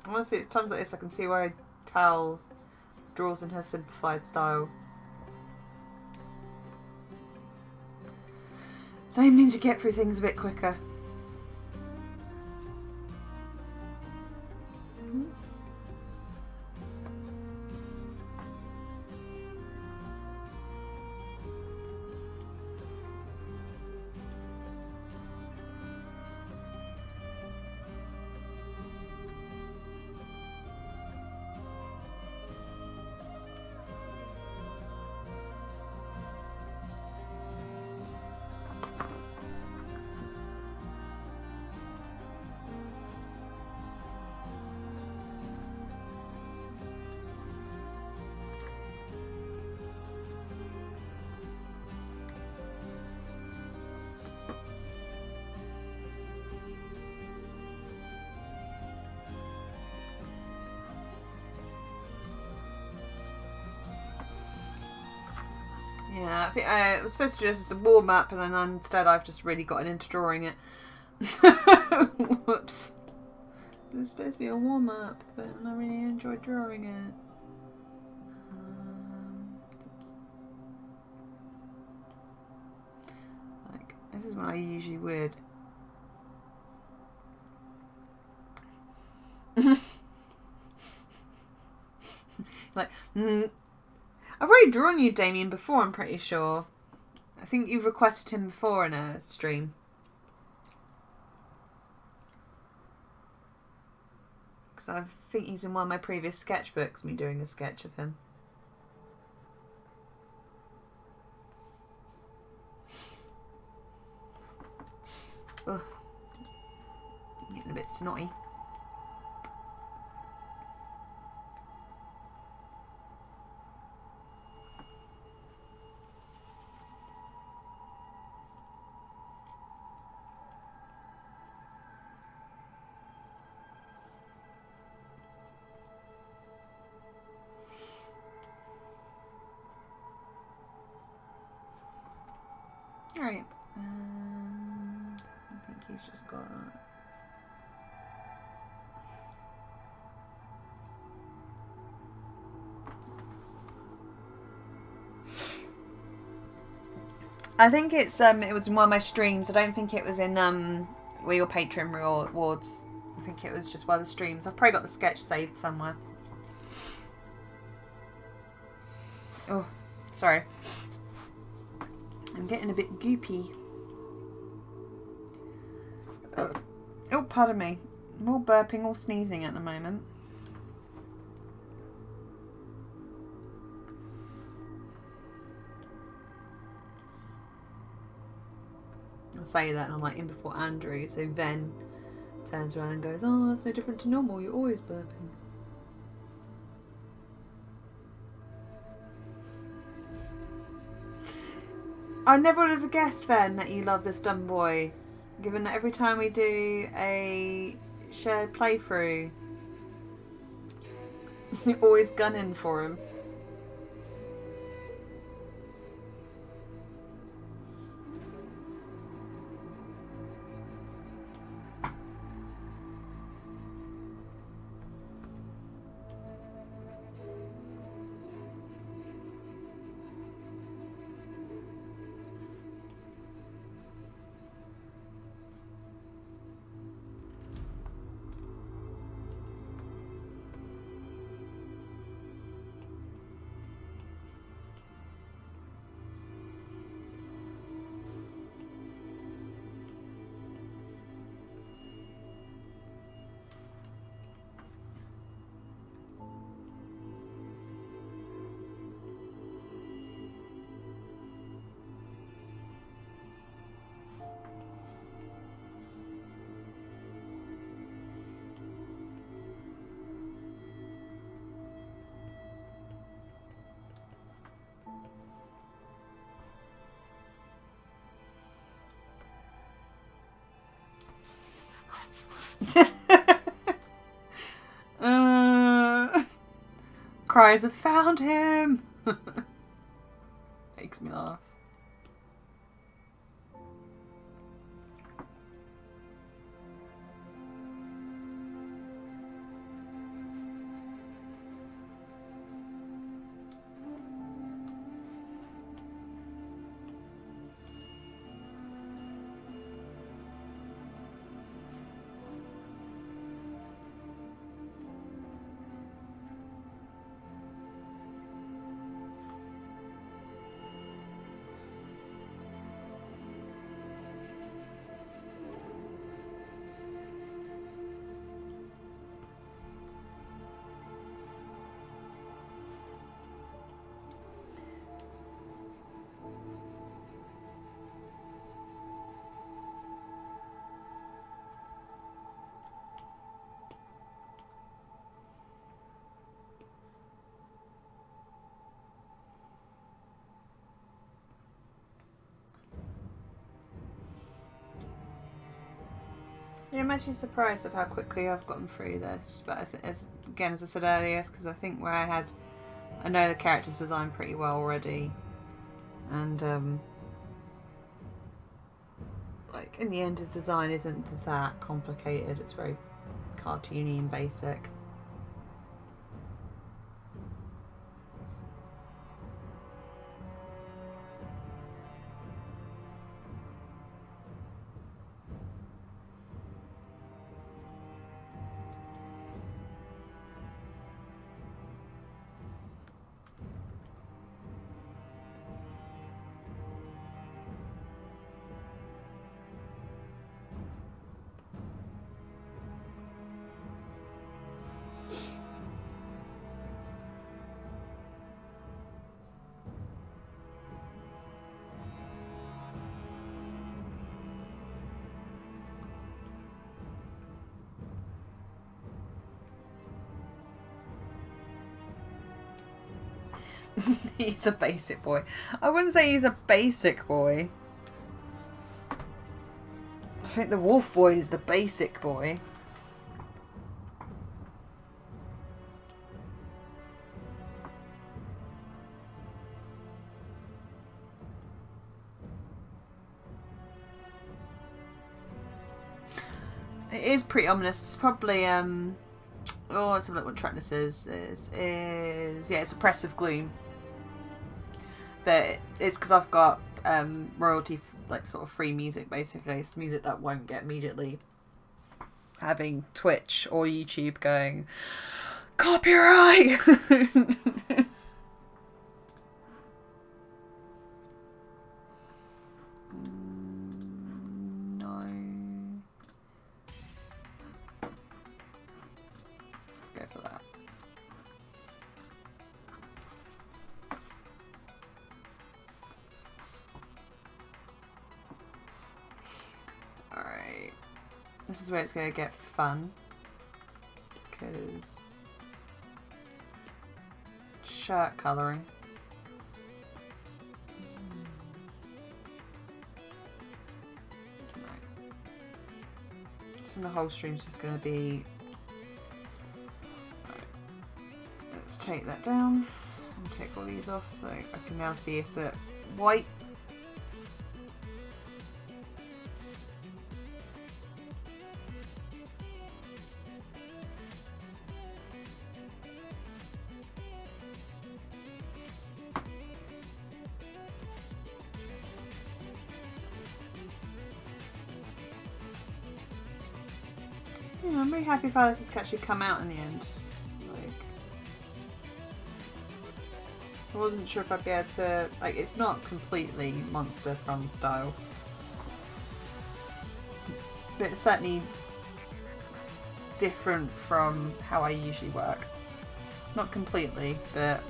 Honestly, it's times like this I can see why Tal draws in her simplified style. So it means you get through things a bit quicker. Yeah, I think I was supposed to do this as a warm-up, and then instead I've just really gotten into drawing it. Whoops. It's supposed to be a warm-up, but I really enjoyed drawing it. Like, this is what I usually would. Like, I've already drawn you, Damien, before, I'm pretty sure. I think you've requested him before in a stream. Because I think he's in one of my previous sketchbooks, me doing a sketch of him. Ugh. I'm getting a bit snotty. Alright. I think he's just got... I think it's it was in one of my streams. I don't think it was in where your Patreon rewards. I think it was just one of the streams. I've probably got the sketch saved somewhere. Oh, sorry. I'm getting a bit goopy. Oh, pardon me. I'm all burping, all sneezing at the moment. I say that and I'm like in before Andrew, so Ven turns around and goes, "Oh, that's no different to normal, you're always burping." I never would have guessed, Ven, that you love this dumb boy, given that every time we do a shared playthrough, you're always gunning for him. Cries, "I found him!" Makes me laugh. Yeah, I'm actually surprised of how quickly I've gotten through this, but I think, as I said earlier, it's because I think I know the character's designed pretty well already. And like in the end, his design isn't that complicated. It's very cartoony and basic. He's a basic boy. I wouldn't say he's a basic boy. I think the wolf boy is the basic boy. It is pretty ominous. It's probably oh, let's have a look what track this is. Yeah, it's Oppressive Gloom. But it's because I've got royalty, like sort of free music basically. It's music that won't get immediately having Twitch or YouTube going copyright. No. Let's go for that. Alright. This is where it's going to get fun. Because shirt colouring. Right. So the whole stream's just going to be... Right. Let's take that down and take all these off so I can now see if the white I'm really happy for this has actually come out in the end. Like, I wasn't sure if I'd be able to, like, it's not completely Monster Prom style, but it's certainly different from how I usually work. Not completely, but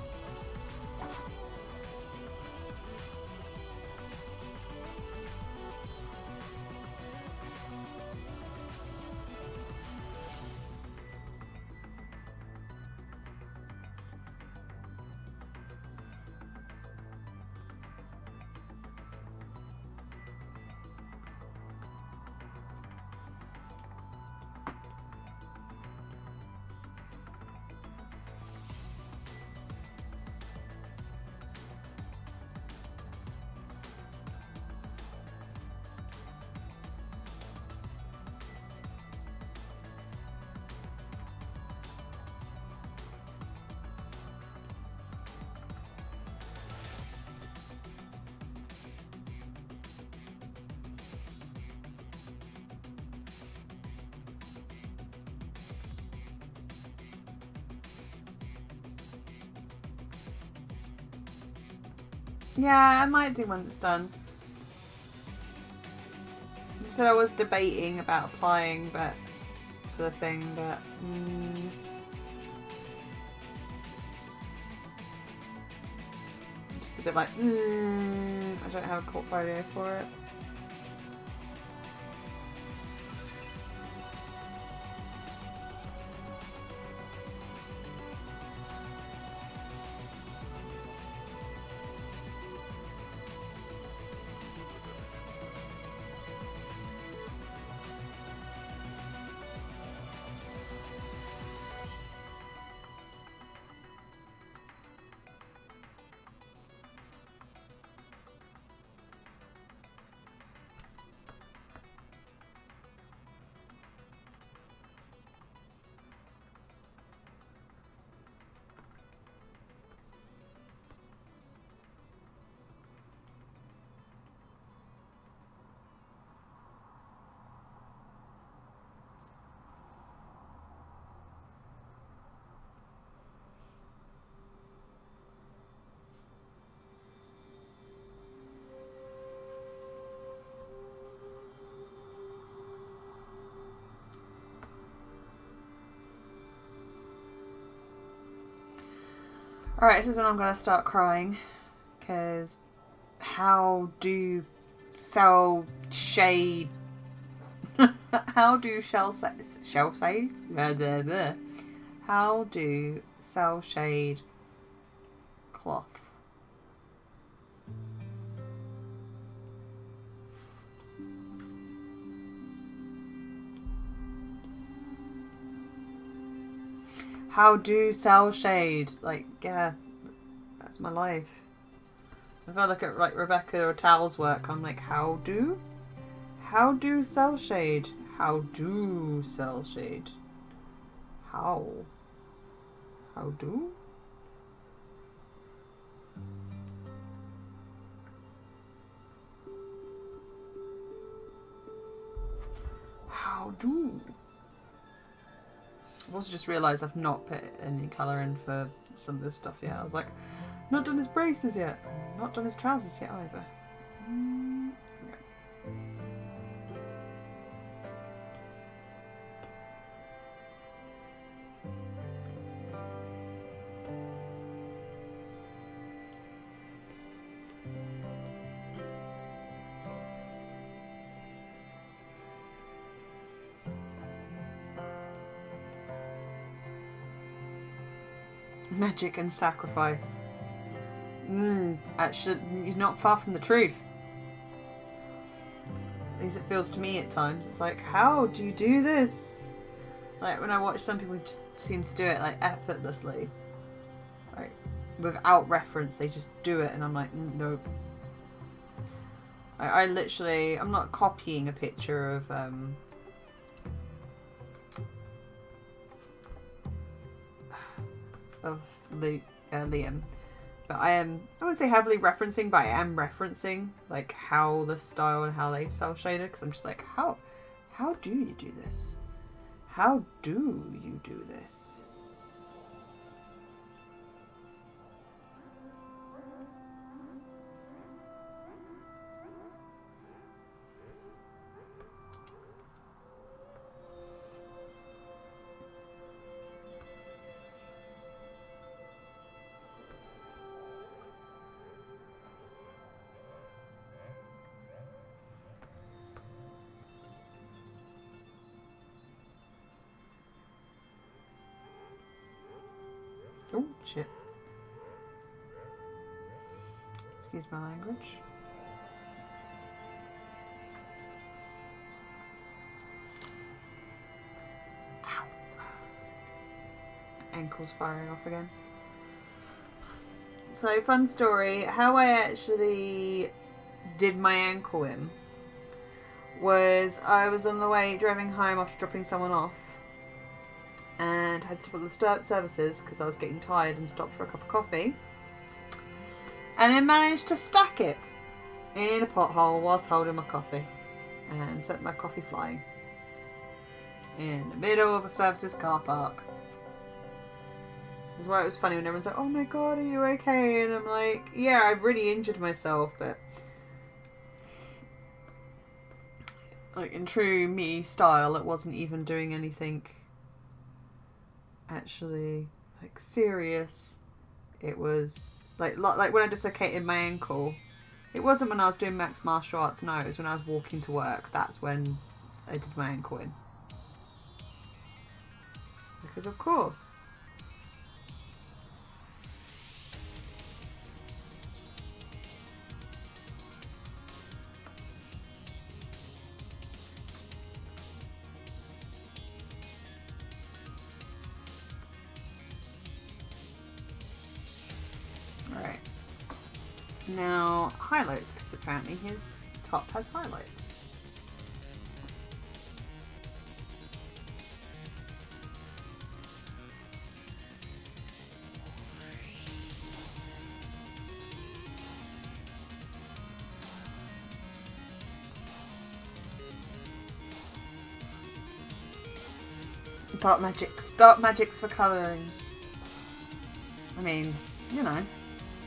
yeah, I might do one that's done. So I was debating about applying, but for the thing, but just a bit like I don't have a portfolio for it. Alright, this is when I'm going to start crying. Because how do cell shade... how do shell shade? How do cell shade cloth? How do cell shade? Like, yeah, that's my life. If I look at like Rebecca or Tal's work, I'm like, how do cell shade? How do cell shade? How do? How do? I've also just realised I've not put any colour in for some of this stuff yet. I was like, not done his braces yet. Not done his trousers yet either. Magic and sacrifice. Actually, you're not far from the truth. At least it feels to me at times. It's like, how do you do this? Like when I watch some people just seem to do it like effortlessly. Like without reference, they just do it and I'm like, nope. I literally, I'm not copying a picture of Liam, but I wouldn't say heavily referencing, but I am referencing like how the style and how they've cel shaded, because I'm just like, how do you do this? How do you do this? Oh, shit. Excuse my language. Ow. Ankle's firing off again. So, fun story. How I actually did my ankle in was I was on the way driving home after dropping someone off. And had to put the services because I was getting tired and stopped for a cup of coffee. And I managed to stack it in a pothole whilst holding my coffee and sent my coffee flying in the middle of a services car park. That's why it was funny when everyone's like, oh my god, are you okay? And I'm like, yeah, I've really injured myself, but like in true me style, it wasn't even doing anything actually like serious. It was like when I dislocated my ankle, it wasn't when I was doing mixed martial arts. No, it was when I was walking to work. That's when I did my ankle in, because of course. Alright. Now, highlights, because apparently his top has highlights. Dark magics for colouring. I mean, you know,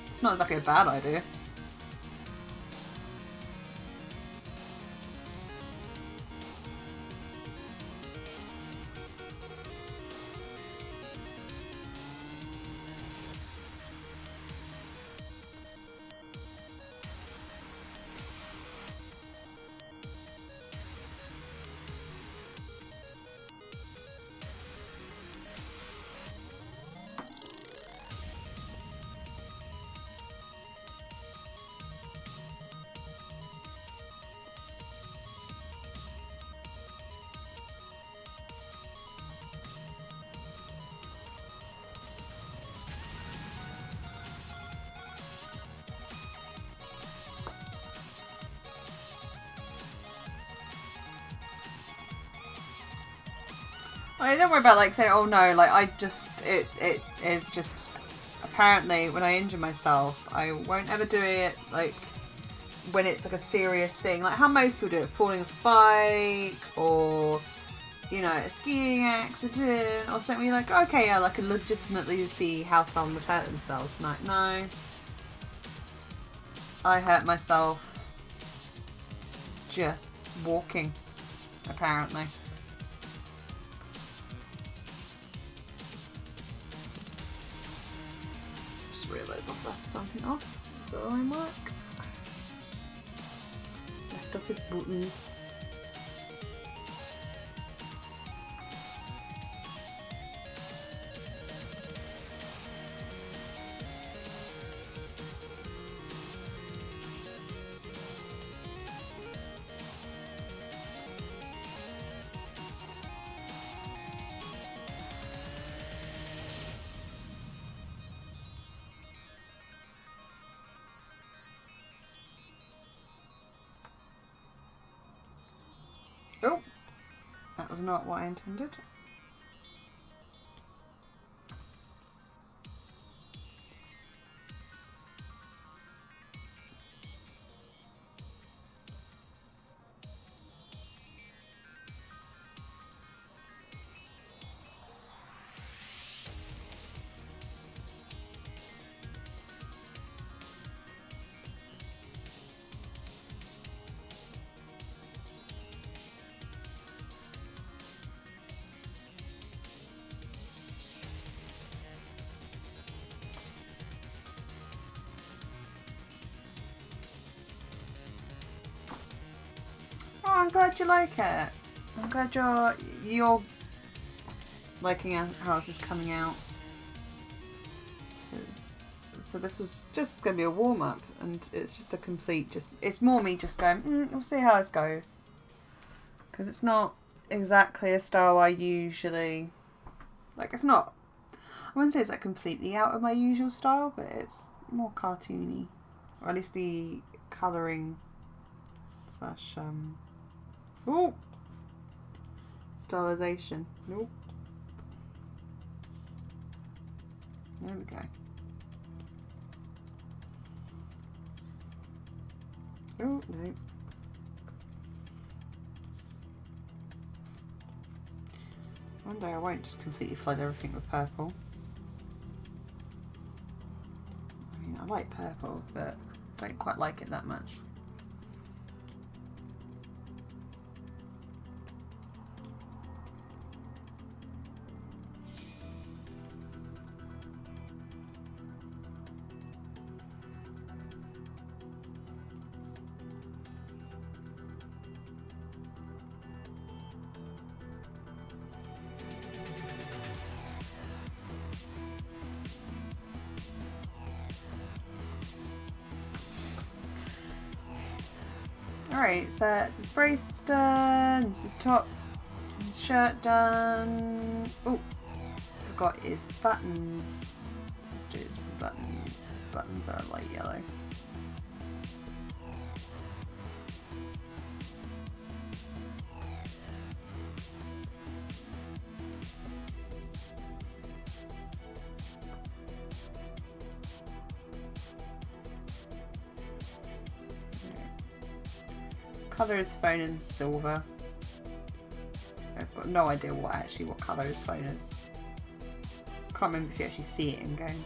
it's not exactly a bad idea. I don't worry about like saying, oh no, like I just, it is just, apparently when I injure myself, I won't ever do it like when it's like a serious thing, like how most people do it, falling off a bike or, you know, a skiing accident or something. You're like, okay, yeah, I can legitimately see how someone would hurt themselves. Like, no, I hurt myself just walking, apparently. Just realised I've left something off. The line work. Left off his buttons. Oh, that was not what I intended. Oh, I'm glad you like it. I'm glad you're liking how this is coming out. So this was just going to be a warm up, and it's just a complete it's more me just going, we'll see how this goes. Because it's not exactly a style I usually, like, it's not, I wouldn't say it's like completely out of my usual style, but it's more cartoony. Or at least the colouring slash, ooh, stylization. Nope. There we go. Oh, no. One day I won't just completely flood everything with purple. I mean, I like purple, but I don't quite like it that much. Alright, so that's his brace done, this is top, his shirt done. Oh, forgot his buttons. Let's do his buttons. His buttons are light yellow. Colour his phone in silver. I've got no idea what colour his phone is. Can't remember if you actually see it in game.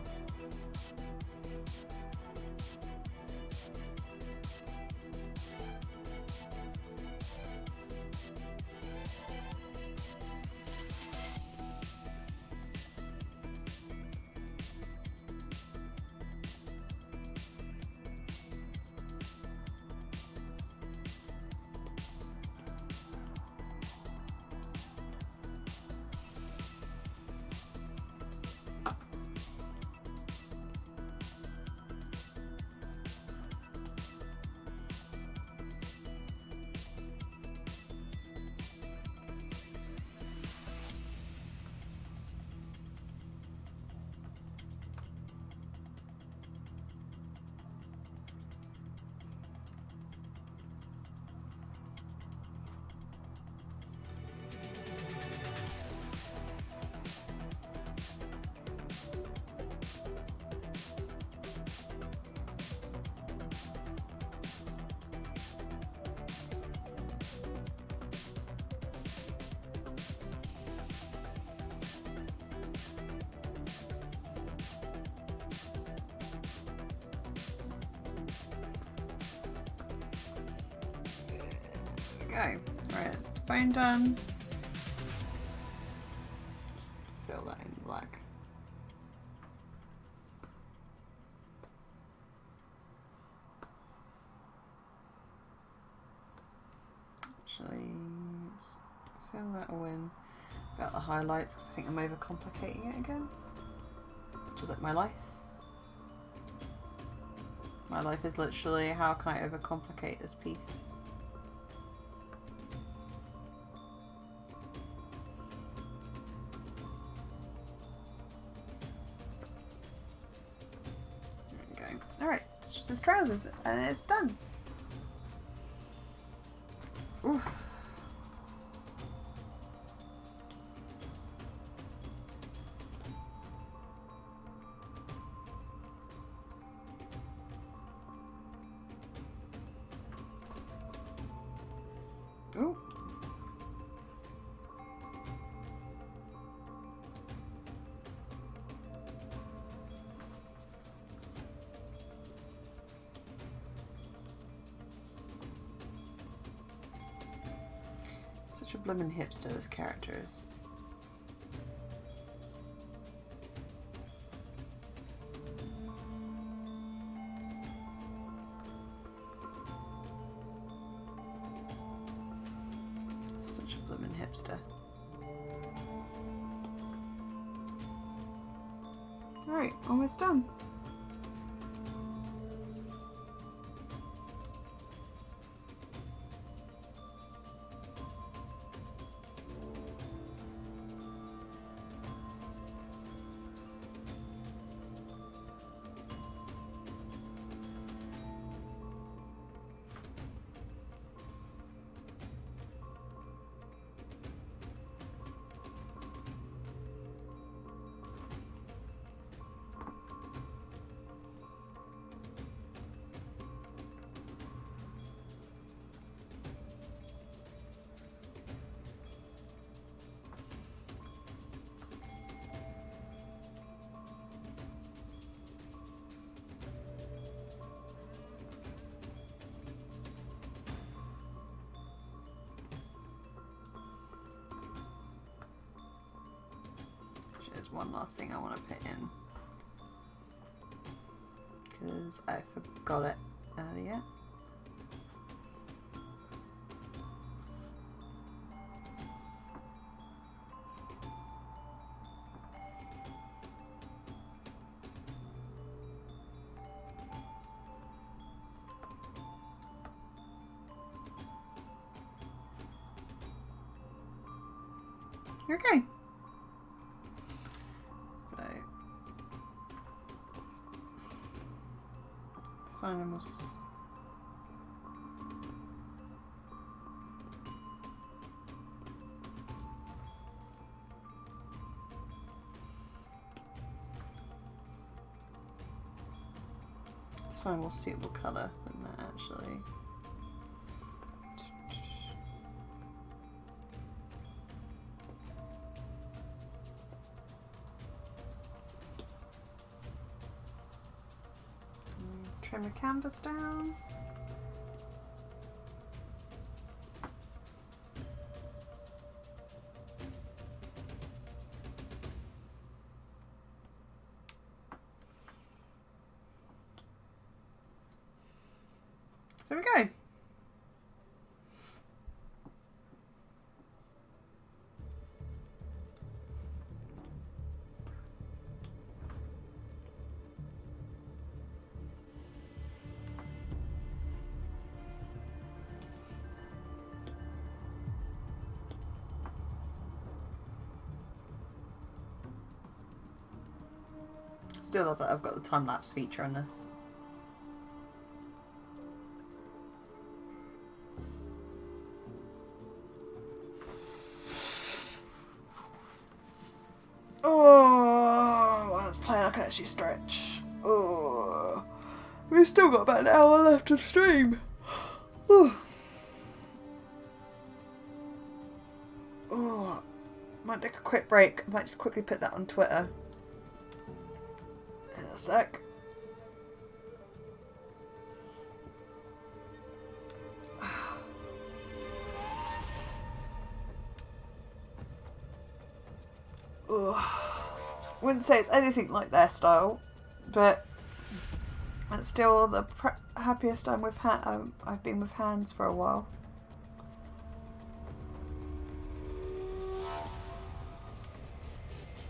we go. Right, it's phone done. Just fill that in black. Actually, let's fill that all in. About the highlights because I think I'm overcomplicating it again. Which is like my life. My life is literally how can I overcomplicate this piece. There we go. Alright, it's just his trousers and it's done. Oof. Ooh. Such a bloomin' hipster, this character is. Such a bloomin' hipster. Alright, almost done. There's one last thing I want to put in because I forgot it earlier. Okay. Fine, almost. Let's find a more suitable colour than that actually. Trim the canvas down. So we go. Still love that I've got the time-lapse feature on this. Oh, that's playing. I can actually stretch. Oh, we've still got about an hour left to stream. Oh, might take a quick break. I might just quickly put that on Twitter. In a sec. wouldn't say it's anything like their style, but it's still the happiest I'm with I've been with hands for a while.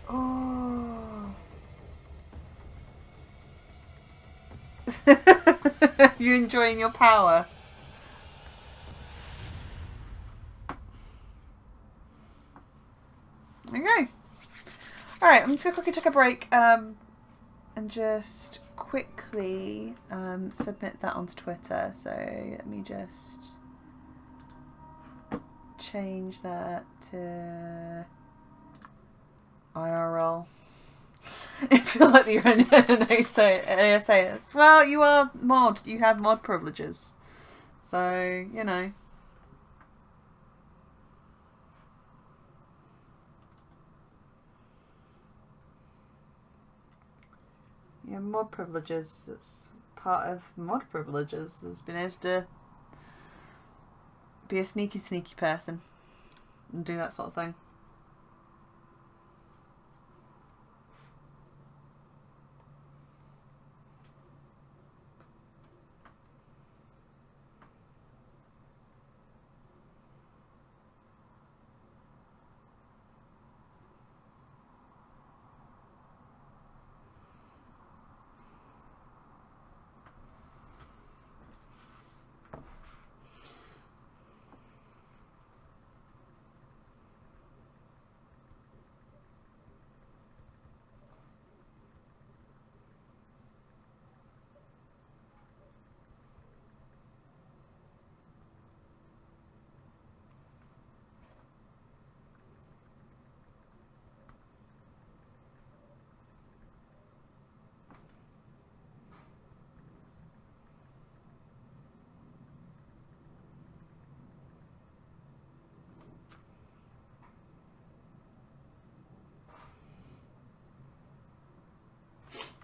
Oh. You enjoying your power? Okay. Alright, I'm just going to quickly take a break and just quickly submit that onto Twitter. So let me just change that to IRL. I feel like you're an ASA. Well, you are mod. You have mod privileges. So, you know. Yeah, mod privileges. It's part of mod privileges. Has been able to be a sneaky person and do that sort of thing.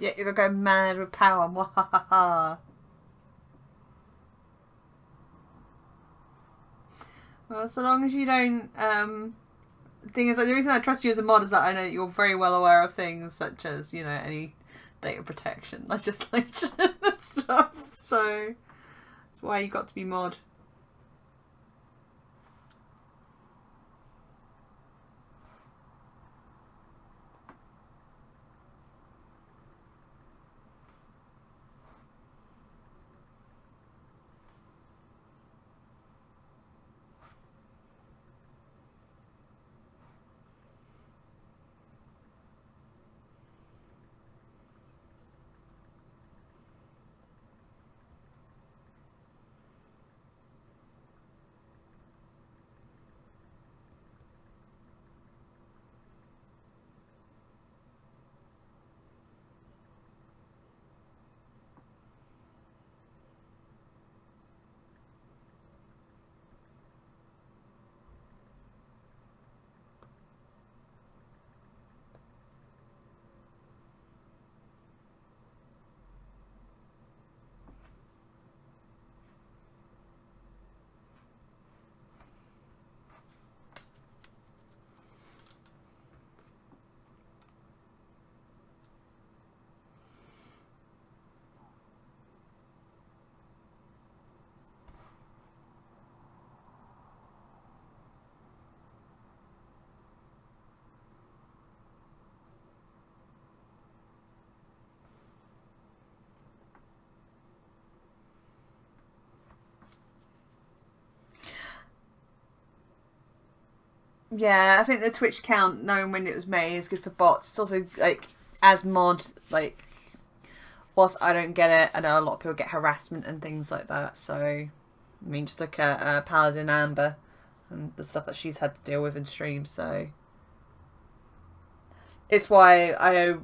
Yeah, you're gonna go mad with power. Mwahaha. Well, so long as you don't. The thing is, like, the reason I trust you as a mod is that I know that you're very well aware of things such as, you know, any data protection legislation and stuff. So that's why you got to be mod. Yeah, I think the Twitch count, knowing when it was made, is good for bots. It's also, like, as mod, like, whilst I don't get it, I know a lot of people get harassment and things like that. So, I mean, just look at Paladin Amber and the stuff that she's had to deal with in stream. So, it's why I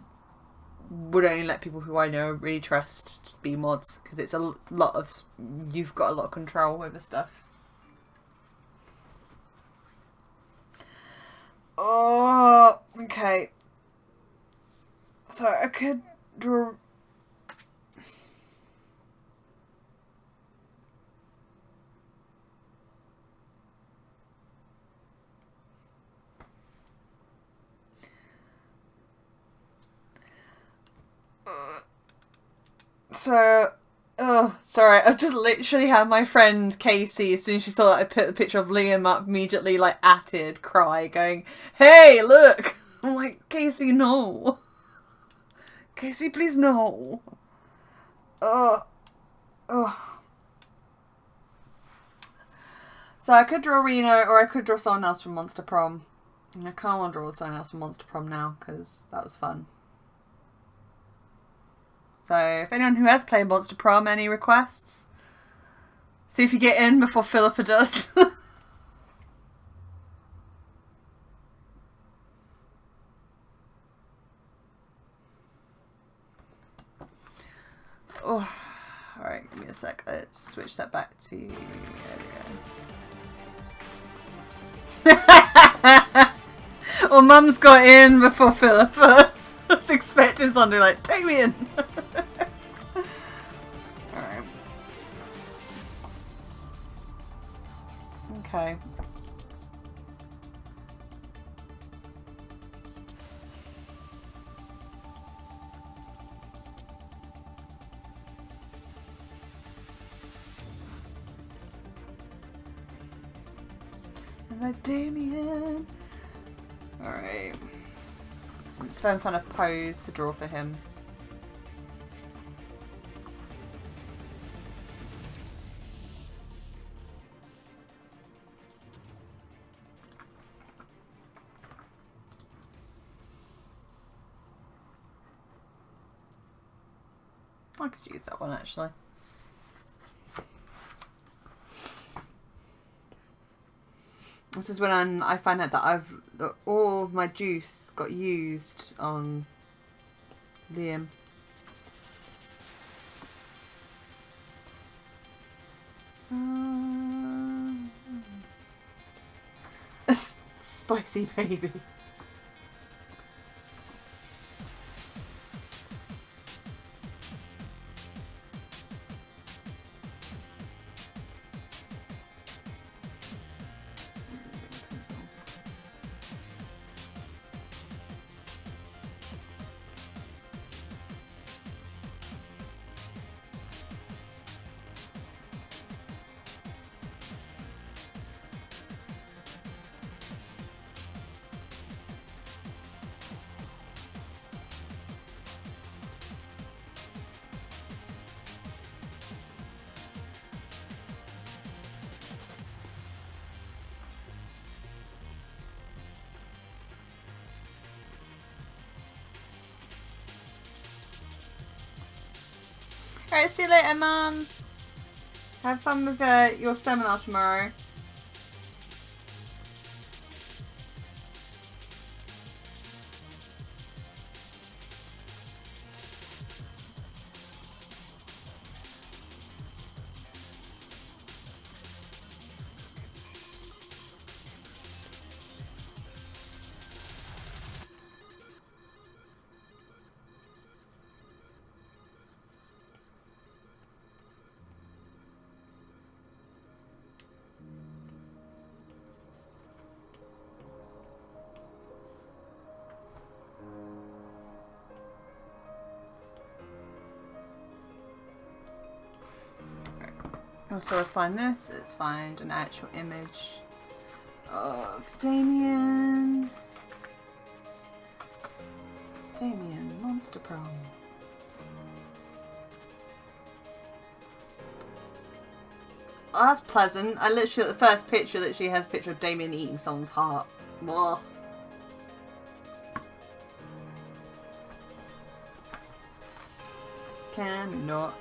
would only let people who I know really trust be mods, because it's a lot of, you've got a lot of control over stuff. Oh, okay. So I could draw. So, oh, sorry. I've just literally had my friend Casey, as soon as she saw that I put the picture of Liam up, immediately, like, atted, cry, going, "Hey, look!" I'm like, Casey, no. Casey, please, no. Ugh. Ugh. So I could draw Reno, or I could draw someone else from Monster Prom. And I can't want to draw someone else from Monster Prom now, because that was fun. So, if anyone who has played Monster Prom, any requests? See if you get in before Philippa does. Oh, alright, give me a sec. Let's switch that back to... There we go. Well, Mum's got in before Philippa. I was expecting something like, Damien! Alright. Okay. I was like, Damien! Alright. Let's find a pose to draw for him. I could use that one actually. This is when I find out that all of my juice got used on Liam. A spicy baby. Alright, see you later, mums. Have fun with your seminar tomorrow. So I find this, let's find an actual image of Damien. Damien, Monster Prom. Oh, that's pleasant. I literally, the first picture literally has a picture of Damien eating someone's heart. Ugh. Can we not?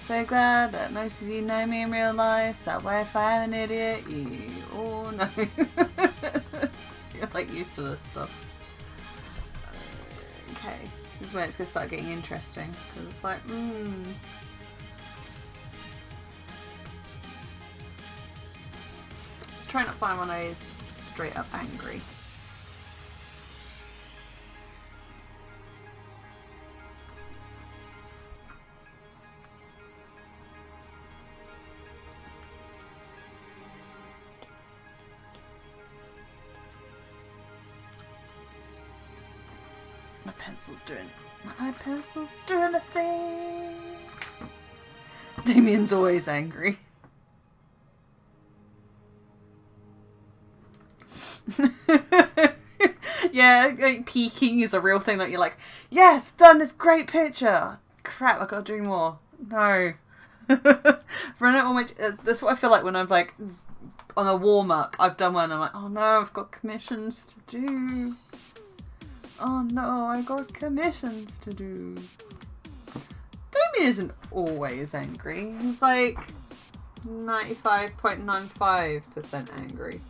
So glad that most of you know me in real life, so that way if I am an idiot, you all know. You're like used to this stuff. Okay, this is where it's going to start getting interesting, because it's like, Let's try not to find one of those straight up angry. My pencil's doing a thing. Damien's always angry. Yeah, like, peaking is a real thing that you're like, yes, done this great picture. Oh, crap, I've got to do more. No. Run out all my. That's what I feel like when I'm like on a warm up. I've done one. I'm like, oh no, I've got commissions to do. Oh no, I got commissions to do. Damien isn't always angry. He's like 95.95% angry.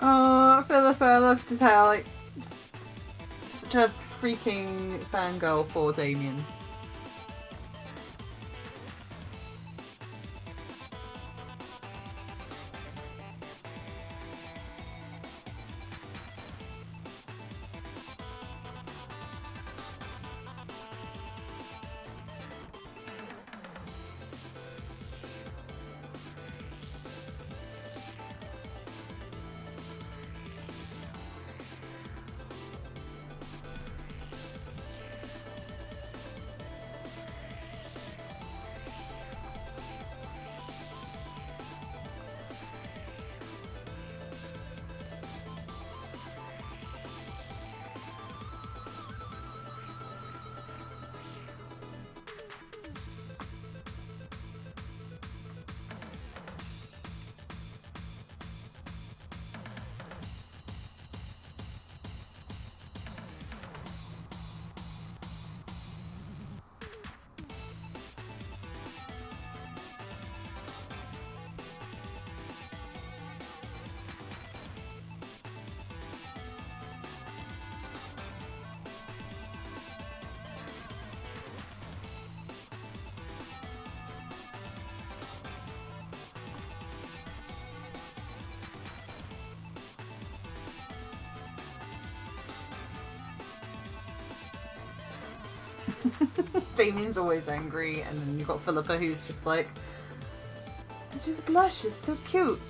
Oh, Philippa, I love just how, like, just such a freaking fangirl for Damien. Damien's always angry, and then you've got Philippa who's just like, his blush is so cute.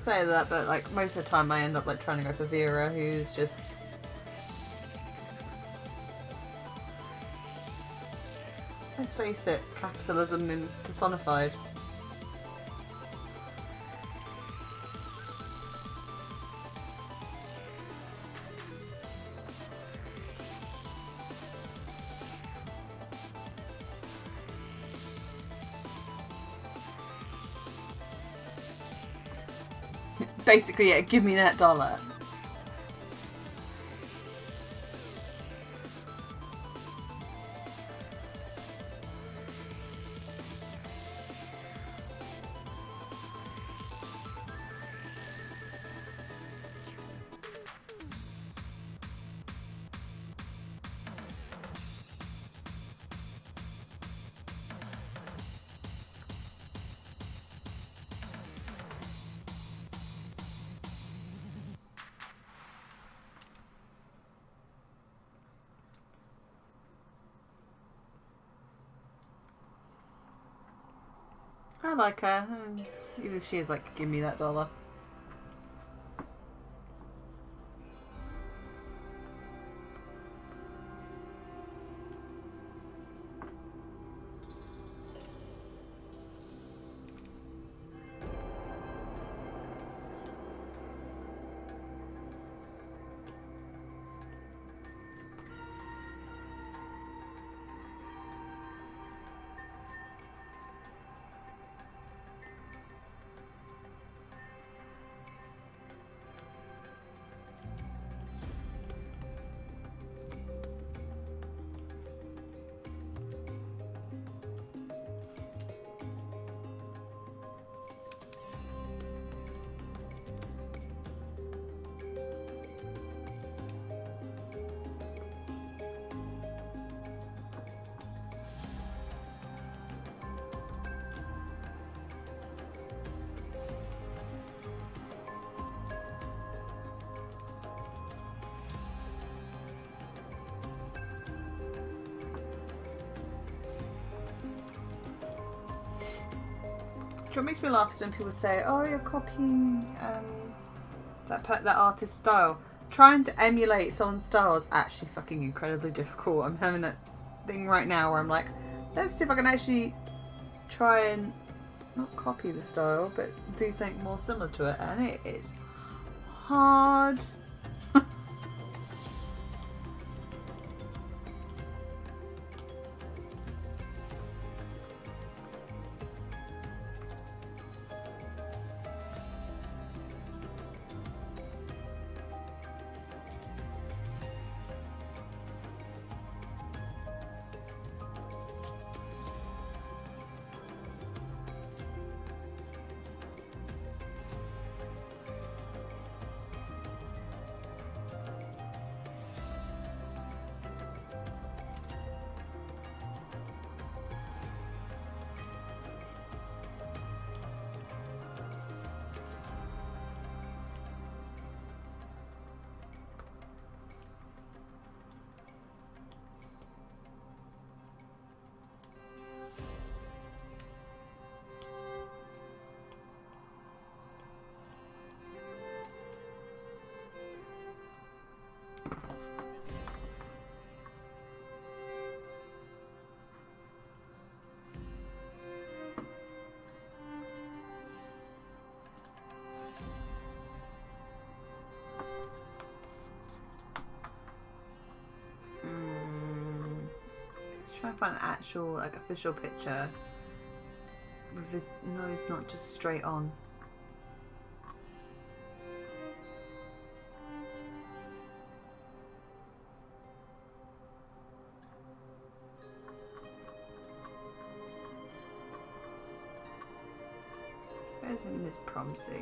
say that, but like most of the time I end up like trying to go for Vera, who's just... Let's face it, capitalism in personified. Basically, yeah, give me that dollar. I like her, even if she is like, give me that dollar. What makes me laugh is when people say, "Oh, you're copying that artist's style." Trying to emulate someone's style is actually fucking incredibly difficult. I'm having that thing right now where I'm like, let's see if I can actually try and not copy the style, but do something more similar to it, and it is hard. Try and find an actual, like, official picture with his nose not just straight on. Where's him in this prom suit?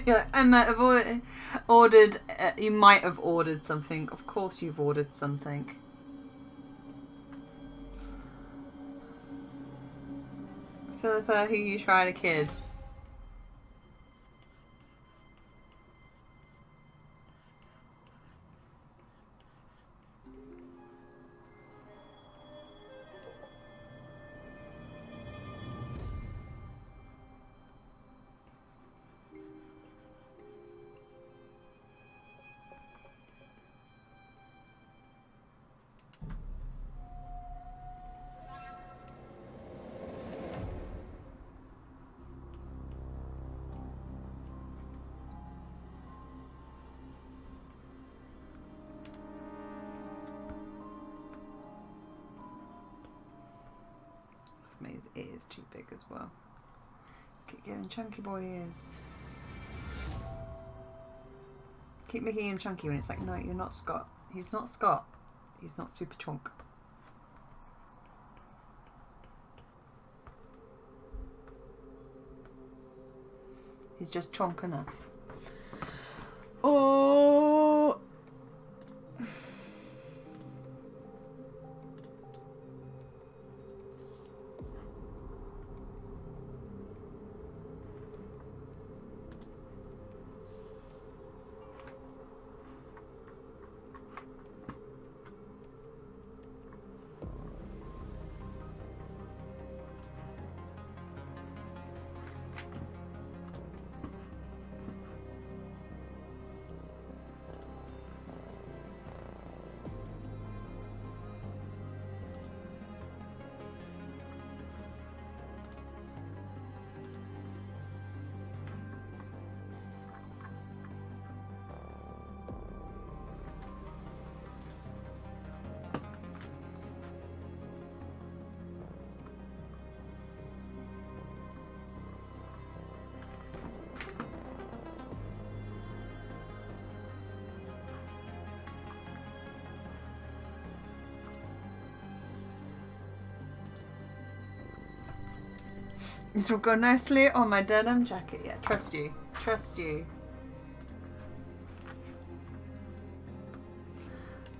Yeah, I might have ordered. You might have ordered something. Of course, you've ordered something. Philippa, who you trying to kid? His ears too big as well. Keep getting chunky boy ears. Keep making him chunky when it's like, no, you're not Scott. He's not Scott. He's not super chunk. He's just chunk enough. Oh. This will go nicely on my denim jacket. Yeah, trust you. Trust you.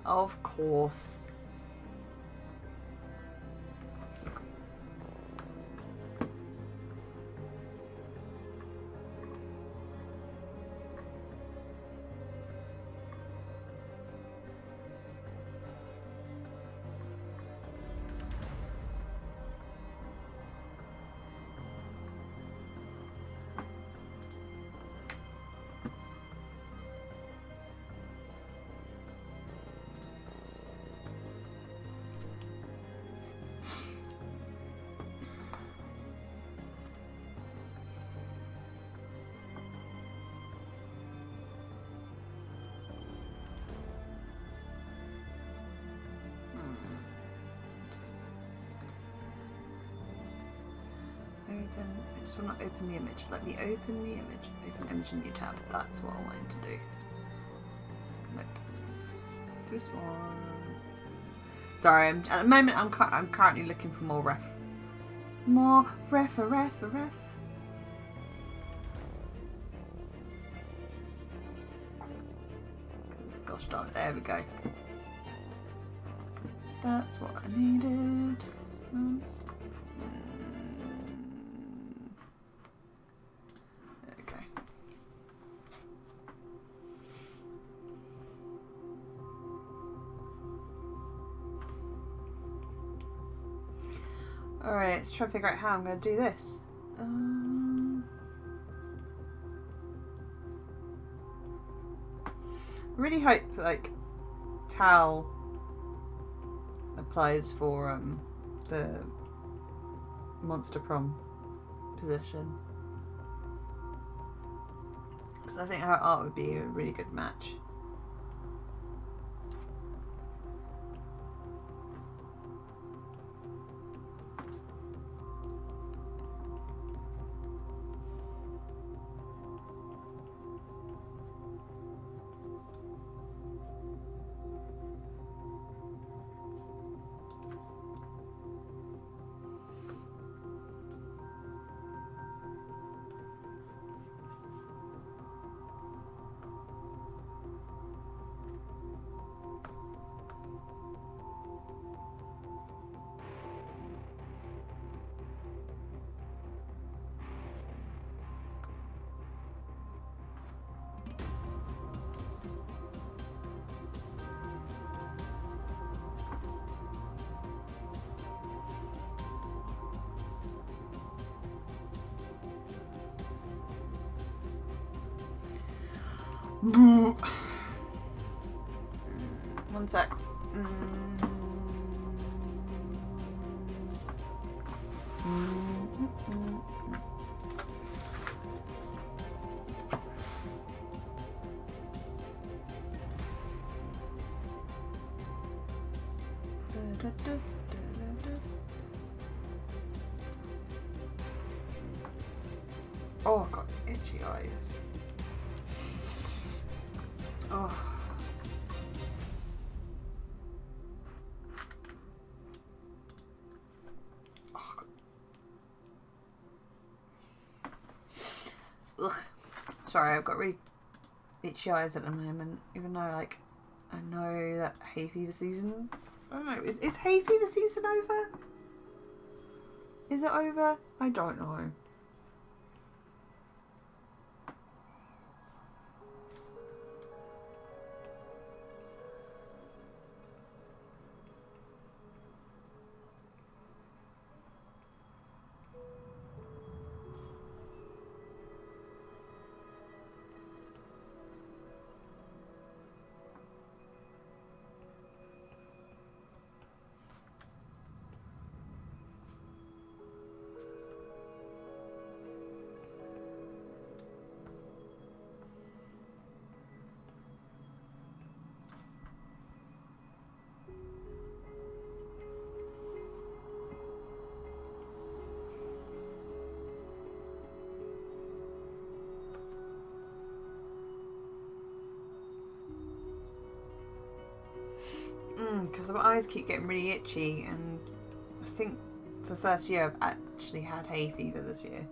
Of course. I just want to open the image. Let me open the image. Open image in new tab. That's what I wanted to do. Nope. Too small. Sorry, at the moment I'm currently looking for more ref. More ref. Gosh darn it, there we go. That's what I needed. That's... Okay. Alright, let's try to figure out how I'm going to do this. I really hope, like, Tal applies for the Monster Prom position, because I think her art would be a really good match. One sec. Oh, I've got itchy eyes. Oh. Ugh. Sorry, I've got really itchy eyes at the moment, even though, like, I know that hay fever season... I don't know, is hay fever season over? Is it over? I don't know. Because my eyes keep getting really itchy, and I think for the first year I've actually had hay fever this year.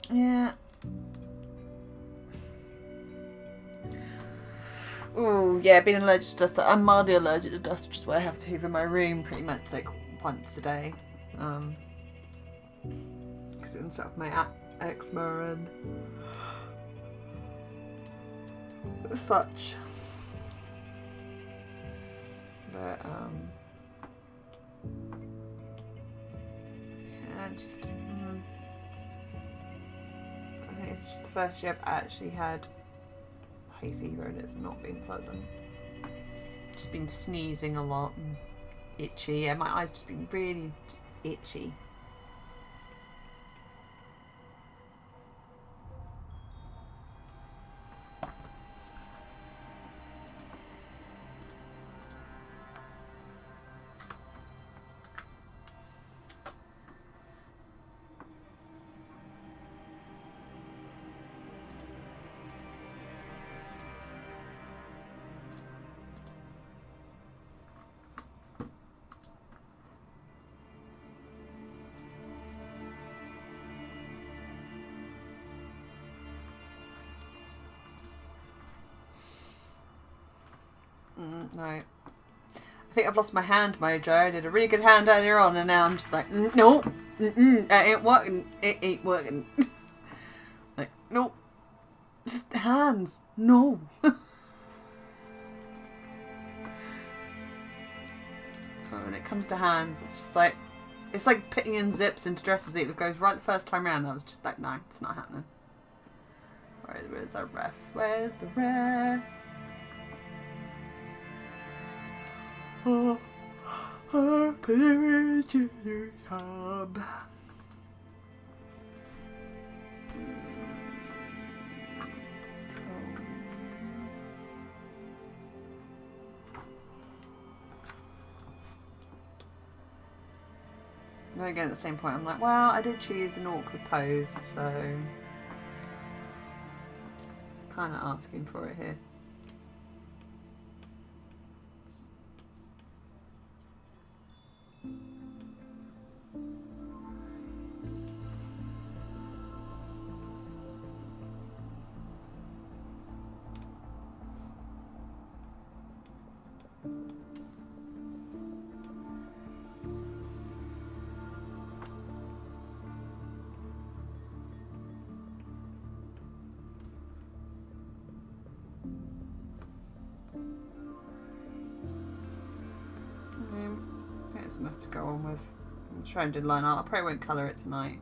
Yeah. Oh, yeah, being allergic to dust. I'm mildly allergic to dust, which is why I have to hoover my room pretty much like once a day. Because it ends up my eczema and such. But, yeah, just, I think it's just the first year I've actually had hay fever and it's not been pleasant. Just been sneezing a lot and itchy, and my eyes just been really just itchy. No. I think I've lost my hand mojo. I did a really good hand earlier on, and now I'm just like, no, that ain't working. It ain't working. Like, no, just hands, no. So when it comes to hands, it's just like, it's like putting in zips into dresses. It goes right the first time round. I was just like, no, it's not happening. Where's our ref? Where's the ref? Put it in your tub. And then again, at the same point, I'm like, well, I did choose an awkward pose, so kind of asking for it here. That's enough to go on with. I'm trying to do line art. I probably won't colour it tonight.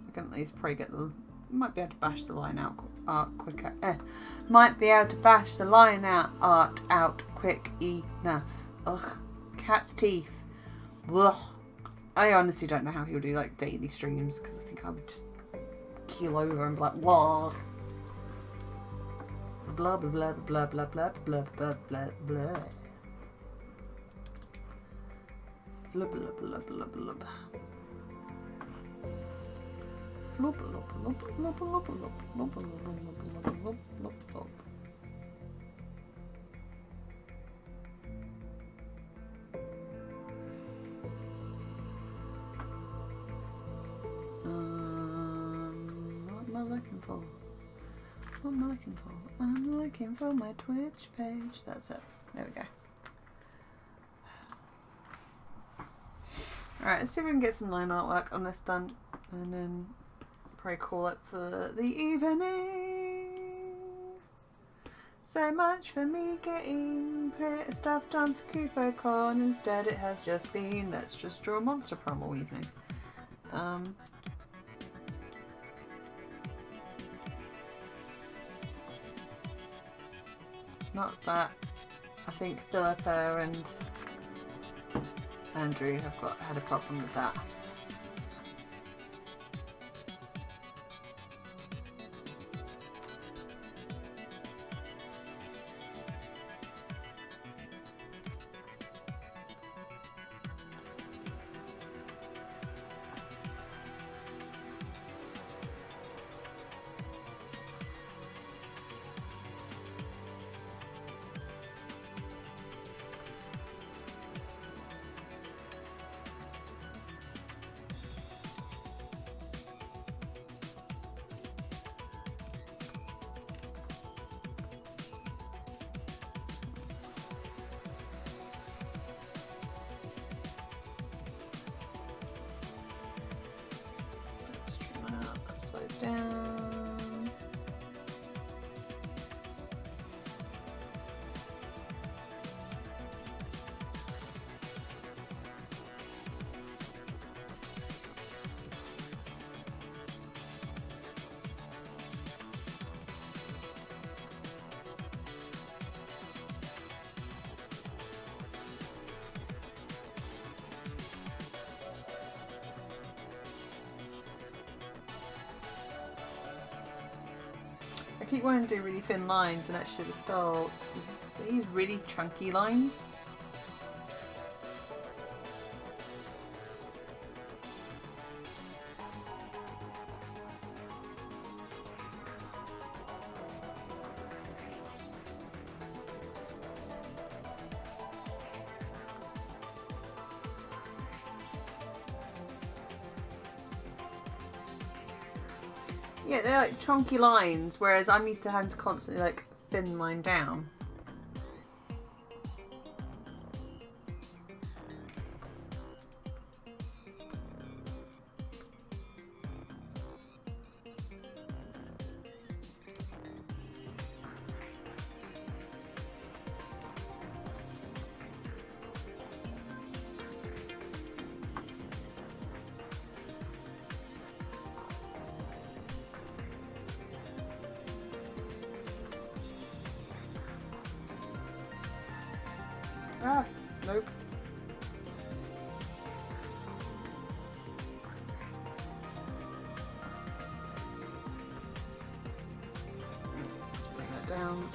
I can at least probably get the. Might be able to bash the line out art quicker. Might be able to bash the line art out quick enough. Ugh. Cat's teeth. Ugh. I honestly don't know how he'll do like daily streams because I think I would just keel over and be like, blah. Blah blah blah blah blah blah blah blah blah blah. Flub blub blub blub blub. Flub blub blub blub blub blub blub blub blub blub. What am I looking for? What am I looking for? I'm looking for my Twitch page. That's it. There we go. Alright, let's see if we can get some line artwork on this done. And then probably call it for the evening. So much for me getting stuff done for CooperCon. Instead it has just been, let's just draw a monster prom all evening. Not that. I think Philippa and Andrew have had a problem with that. Down. I keep wanting to do really thin lines and actually the style, these really chunky lines. Yeah, they're like chunky lines, whereas I'm used to having to constantly like thin mine down. Ah, nope. Let's bring that down.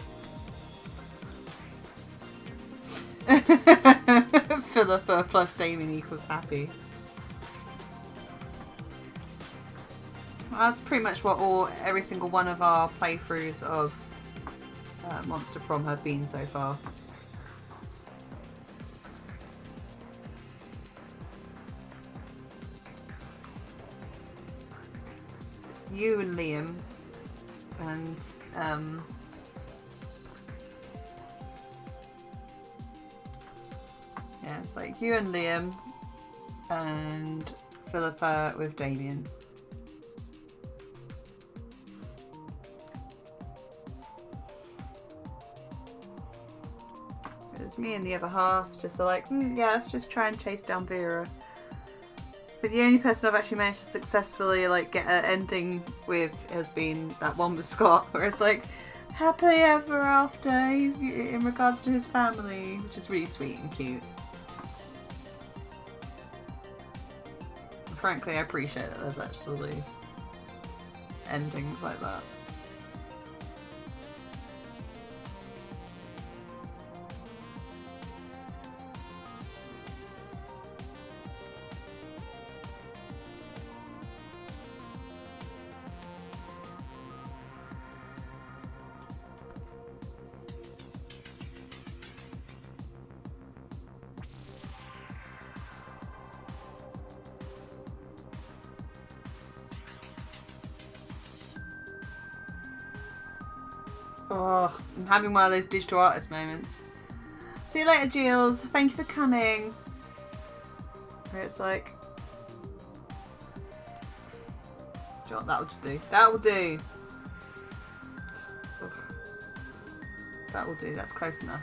Philippa plus Damien equals happy. That's pretty much what every single one of our playthroughs of Monster Prom have been so far. It's you and Liam, and yeah, it's like you and Liam, and Philippa with Damien. It's me and the other half, just like, yeah, let's just try and chase down Vera. But the only person I've actually managed to successfully like get an ending with has been that one with Scott, where it's like, happily ever after, he's in regards to his family, which is really sweet and cute. And frankly, I appreciate that there's actually endings like that. Oh, I'm having one of those digital artist moments. See you later, Jules. Thank you for coming. Where it's like, do you know what, that will just do. That will do. Ugh. That will do. That's close enough.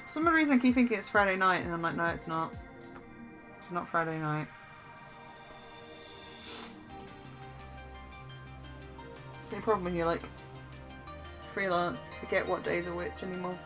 For some reason, I keep thinking it's Friday night, and I'm like, no, it's not. It's not Friday night. It's no problem when you're like freelance. You forget what days are which anymore.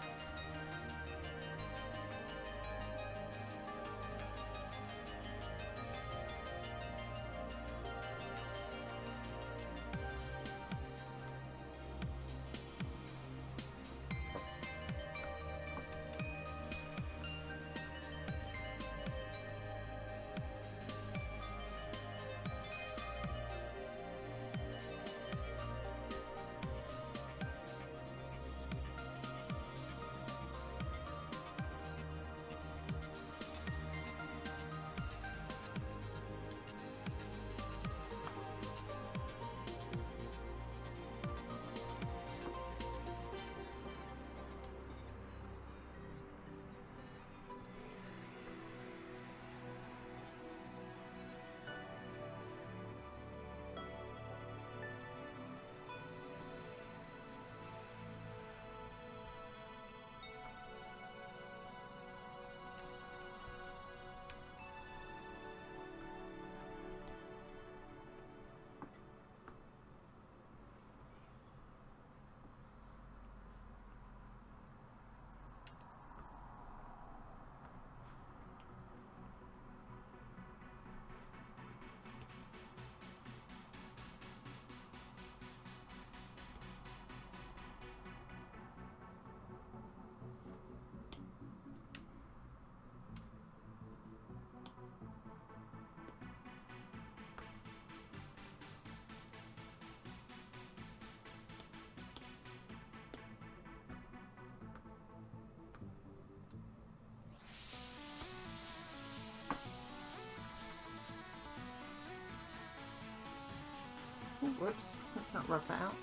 Ooh, whoops, let's not rub that out.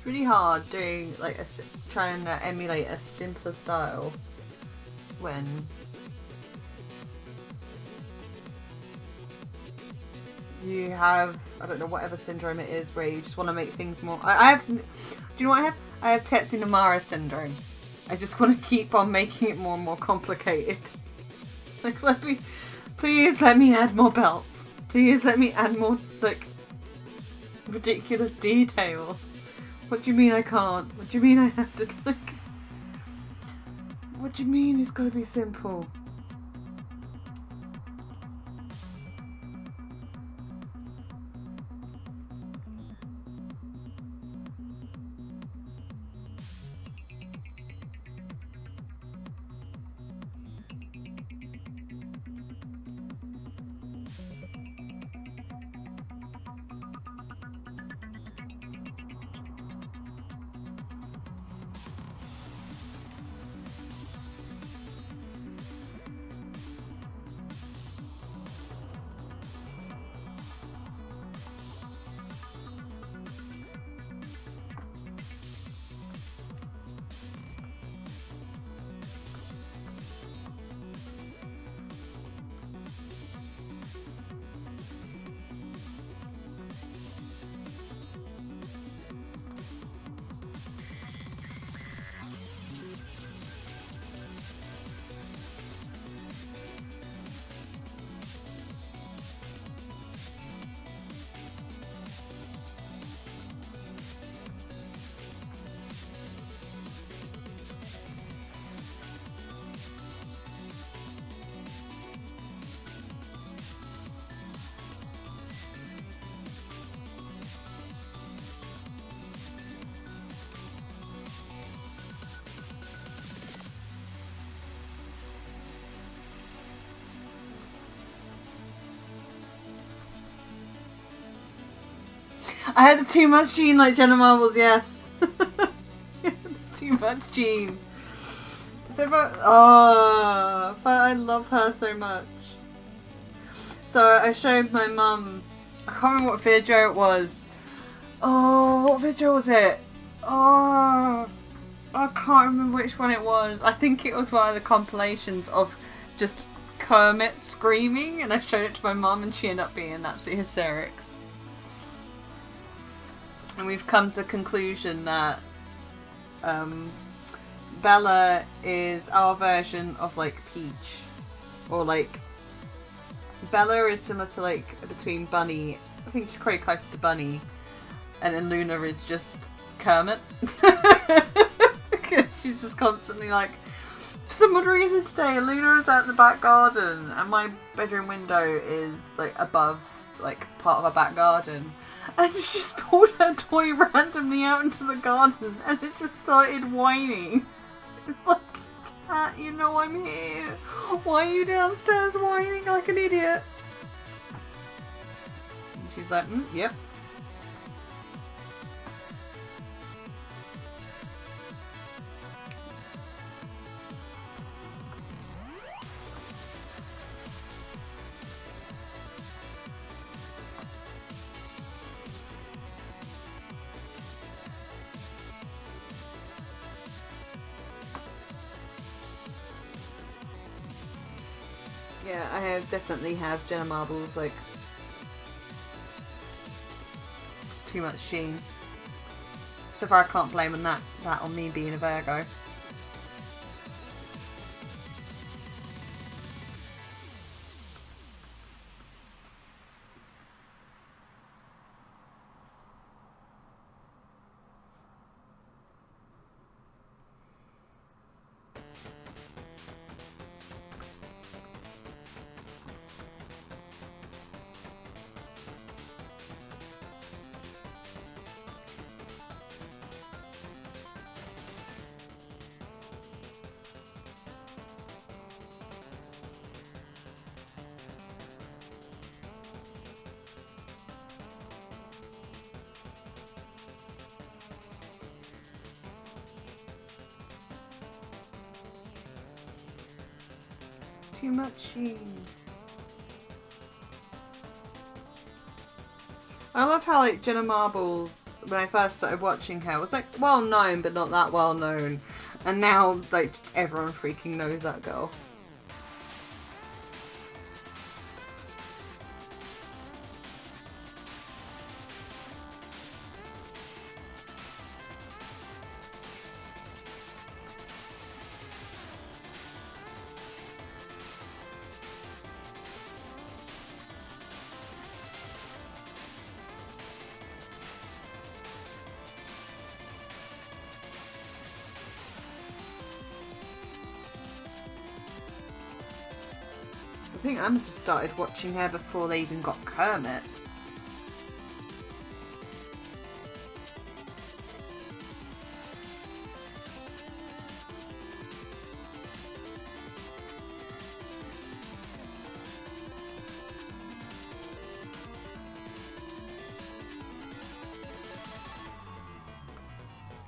It's really hard doing like trying to emulate a simpler style when you have, I don't know, whatever syndrome it is where you just want to make things more. I have, do you know what I have? I have Tetsunamara syndrome. I just want to keep on making it more and more complicated. Like, please let me add more belts. Please let me add more, like, ridiculous detail. What do you mean I can't? What do you mean I have to, like... What do you mean it's gotta be simple? I had the too much gene like Jenna Marbles, yes. Too much gene. So, but I love her so much. So I showed my mum, I can't remember what video it was. Oh, what video was it? Oh, I can't remember which one it was. I think it was one of the compilations of just Kermit screaming, and I showed it to my mum and she ended up being in absolute hysterics. And we've come to the conclusion that Bella is our version of like Peach. Or like Bella is similar to like between Bunny, I think she's quite close to Bunny, and then Luna is just Kermit. Because she's just constantly like, for some odd reason today Luna is out in the back garden and my bedroom window is like above like part of our back garden. And she just pulled her toy randomly out into the garden and it just started whining. It's like, cat, you know I'm here. Why are you downstairs whining like an idiot? And she's like, yep. Yeah, I definitely have Jenna Marbles, like, too much sheen. So far I can't blame that on me being a Virgo. Too much sheen. I love how like Jenna Marbles, when I first started watching her, was like well known, but not that well known. And now, like, just everyone freaking knows that girl. I think I must have started watching her before they even got Kermit.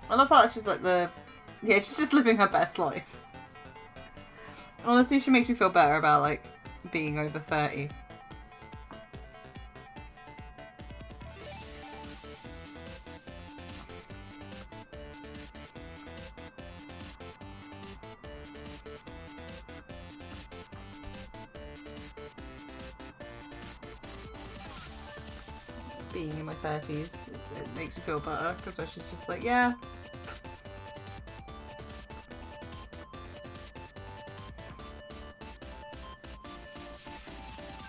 I love how it's just like yeah, she's just living her best life. Honestly, she makes me feel better about, like, being over 30. Being in my 30s, it makes me feel better, because she's just like, yeah.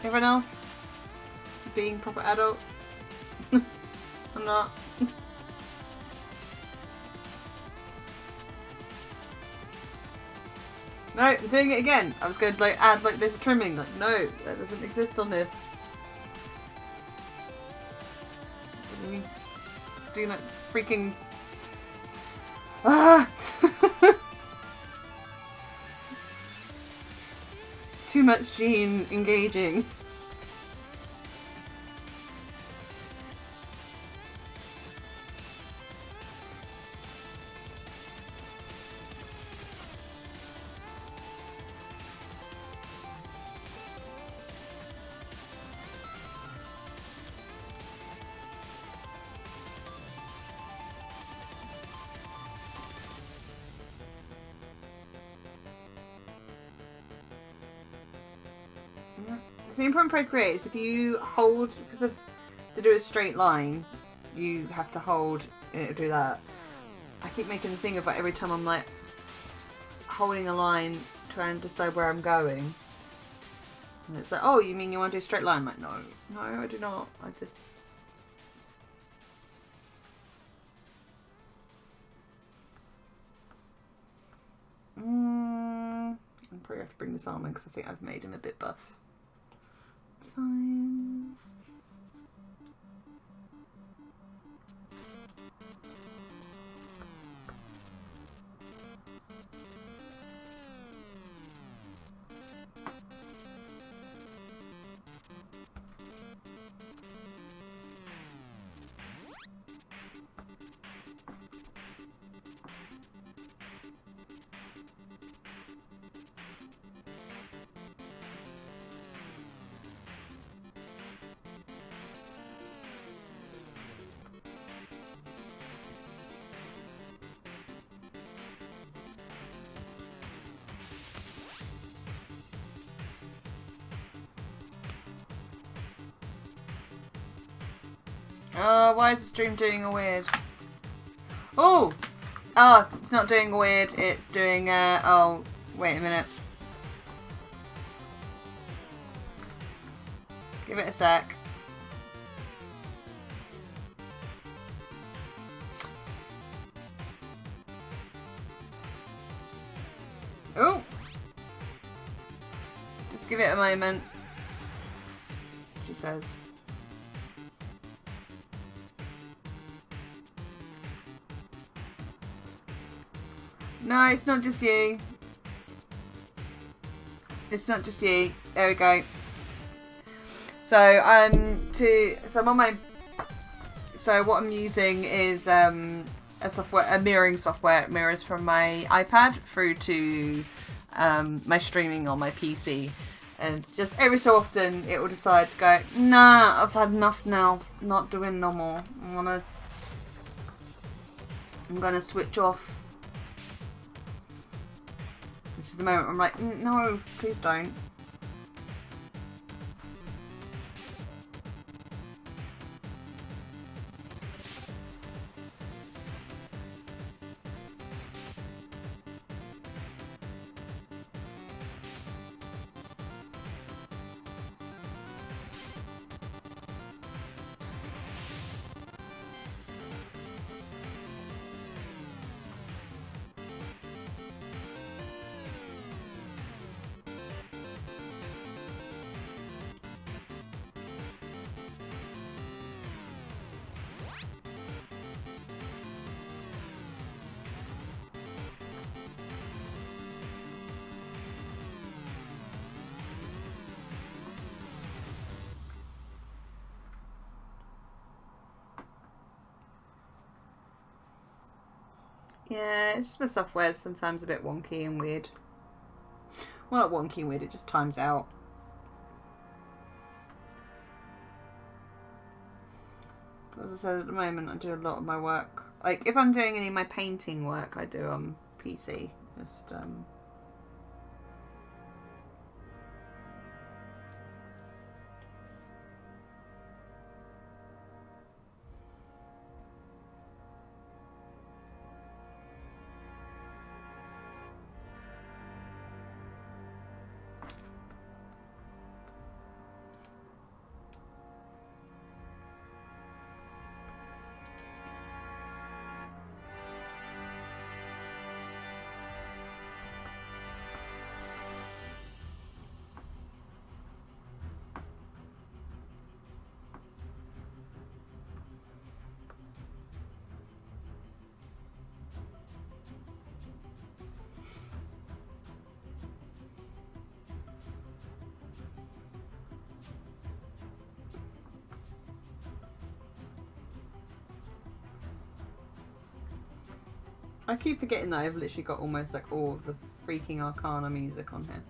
Everyone else being proper adults. I'm not. No, I'm doing it again. I was going to like add like little trimming. Like, no, that doesn't exist on this. We do like freaking. Ah! Too much gene engaging. So in Prom Procreate is if you hold, because to do a straight line, you have to hold and it'll do that. I keep making the thing about every time I'm like holding a line trying to decide where I'm going. And it's like, oh, you mean you want to do a straight line? I'm like, no, I do not. I just... I probably have to bring this arm in because I think I've made him a bit buff. It's fine. Why is the stream doing a weird? Oh! Oh, it's not doing a weird, it's doing oh, wait a minute. Give it a sec. Oh! Just give it a moment. She says. No, it's not just you. It's not just you. There we go. So I'm on my. So what I'm using is a mirroring software. It mirrors from my iPad through to my streaming on my PC, and just every so often it will decide to go, nah, I've had enough now. Not doing no more. I wanna I'm going to switch off. Which is the moment I'm like, no, please don't. Yeah, it's just my software's sometimes a bit wonky and weird. Well, not wonky and weird, it just times out. But as I said, at the moment I do a lot of my work. Like, if I'm doing any of my painting work, I do on PC. Just, I keep forgetting that I've literally got almost like all of the freaking Arcana music on here.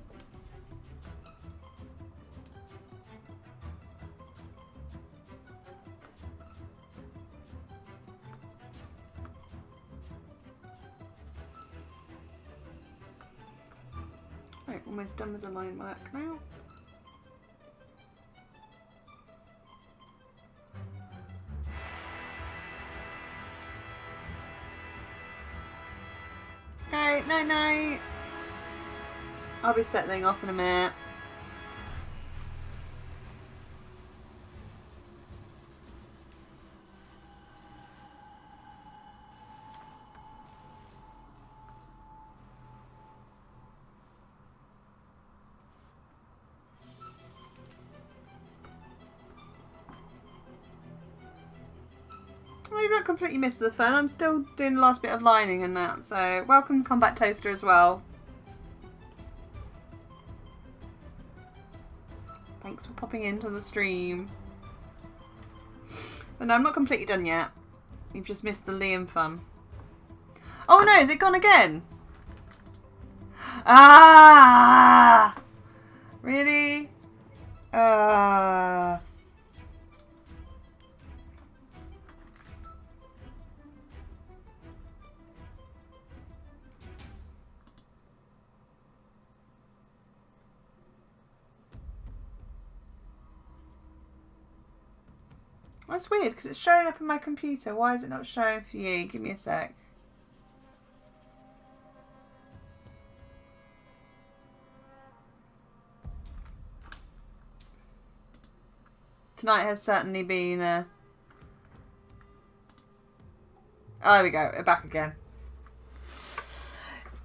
Right, almost done with the line work now. Right, night night. I'll be settling off in a minute. Well, you've not completely missed the fun. I'm still doing the last bit of lining and that. So, welcome Combat Toaster as well. Thanks for popping into the stream. But no, I'm not completely done yet. You've just missed the Liam fun. Oh no, is it gone again? Ah! Really? That's weird because it's showing up in my computer. Why is it not showing for you? Give me a sec. Tonight has certainly been oh, there we go. We're back again.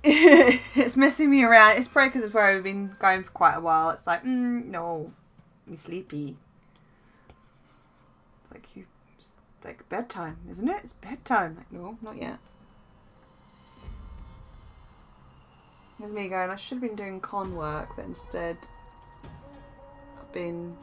It's messing me around. It's probably because it's where we've been going for quite a while. It's like, no, I'm sleepy. It's like it's like bedtime, isn't it? It's bedtime. Like, no, not yet. Here's me going, I should have been doing con work, but instead I've been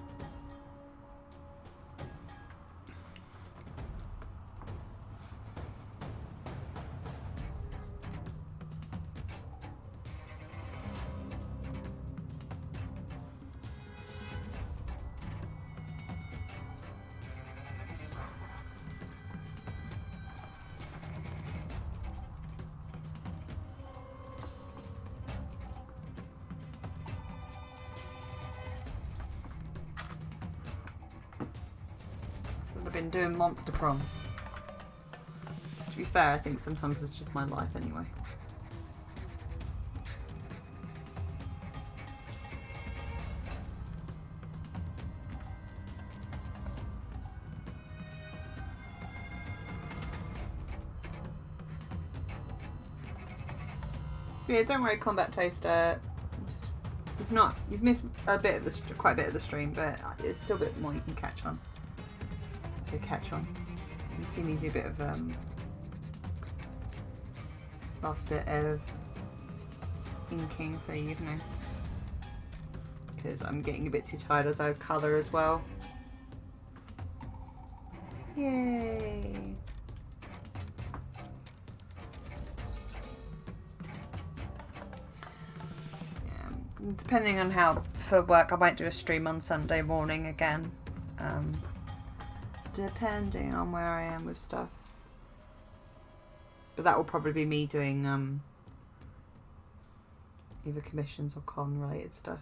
Should have been doing Monster Prom. To be fair, I think sometimes it's just my life anyway. Yeah, don't worry, Combat Toaster. You've missed quite a bit of the stream, but there's still a bit more you can catch on. So catch on. You can see me do a bit of last bit of inking for the evening because I'm getting a bit too tired as I colour as well. Yay! Depending on how for work, I might do a stream on Sunday morning again. Depending on where I am with stuff. But that will probably be me doing either commissions or con related stuff.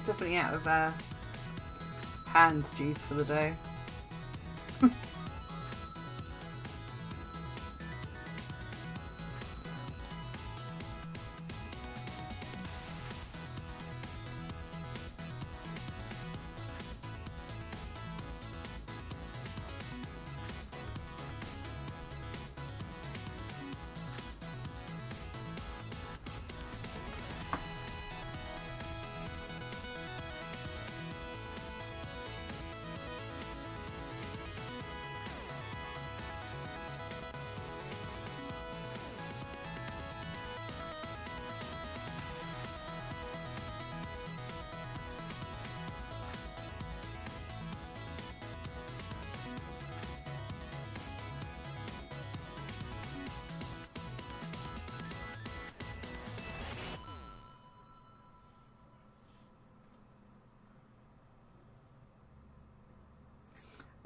Definitely out of canned juice for the day.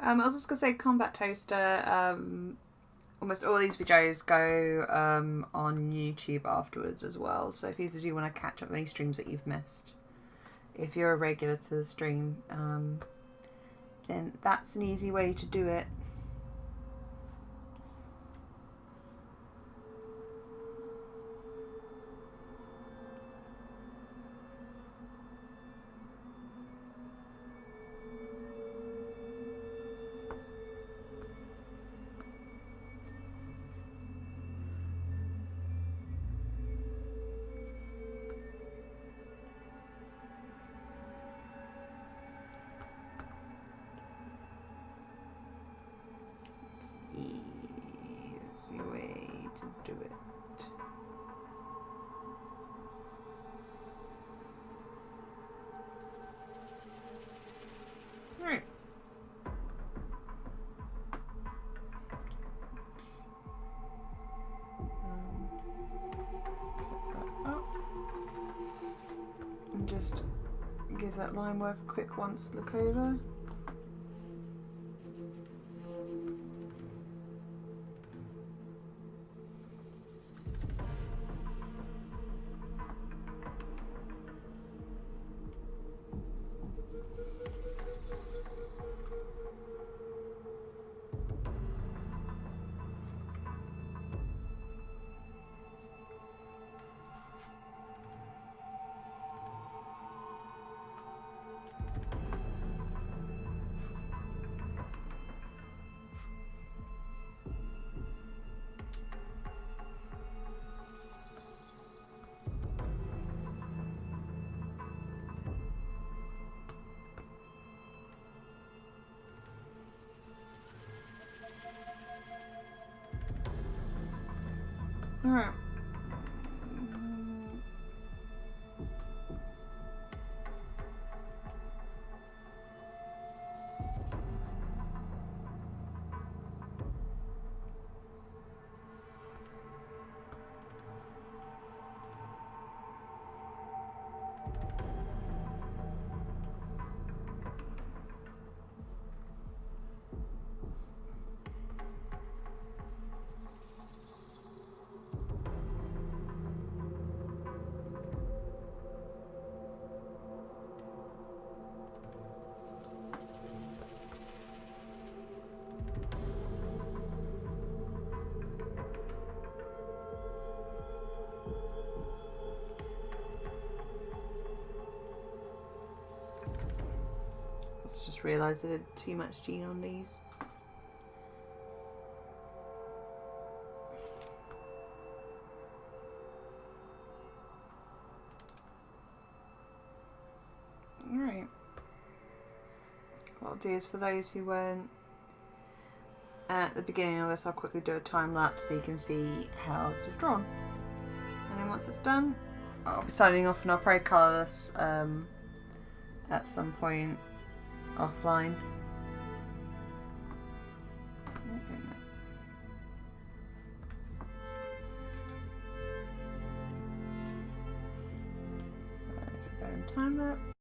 I was just going to say, Combat Toaster, almost all these videos go on YouTube afterwards as well, so if you do want to catch up on any streams that you've missed, if you're a regular to the stream, then that's an easy way to do it. Easy way to do it. Alright. And just give that line work a quick once look over. Alright. Just realised I did too much gene on these. Alright. What I'll do is, for those who weren't at the beginning of this, I'll quickly do a time lapse so you can see how this was drawn. And then once it's done, I'll be signing off and I'll probably colour this at some point offline. So if we go in time lapse.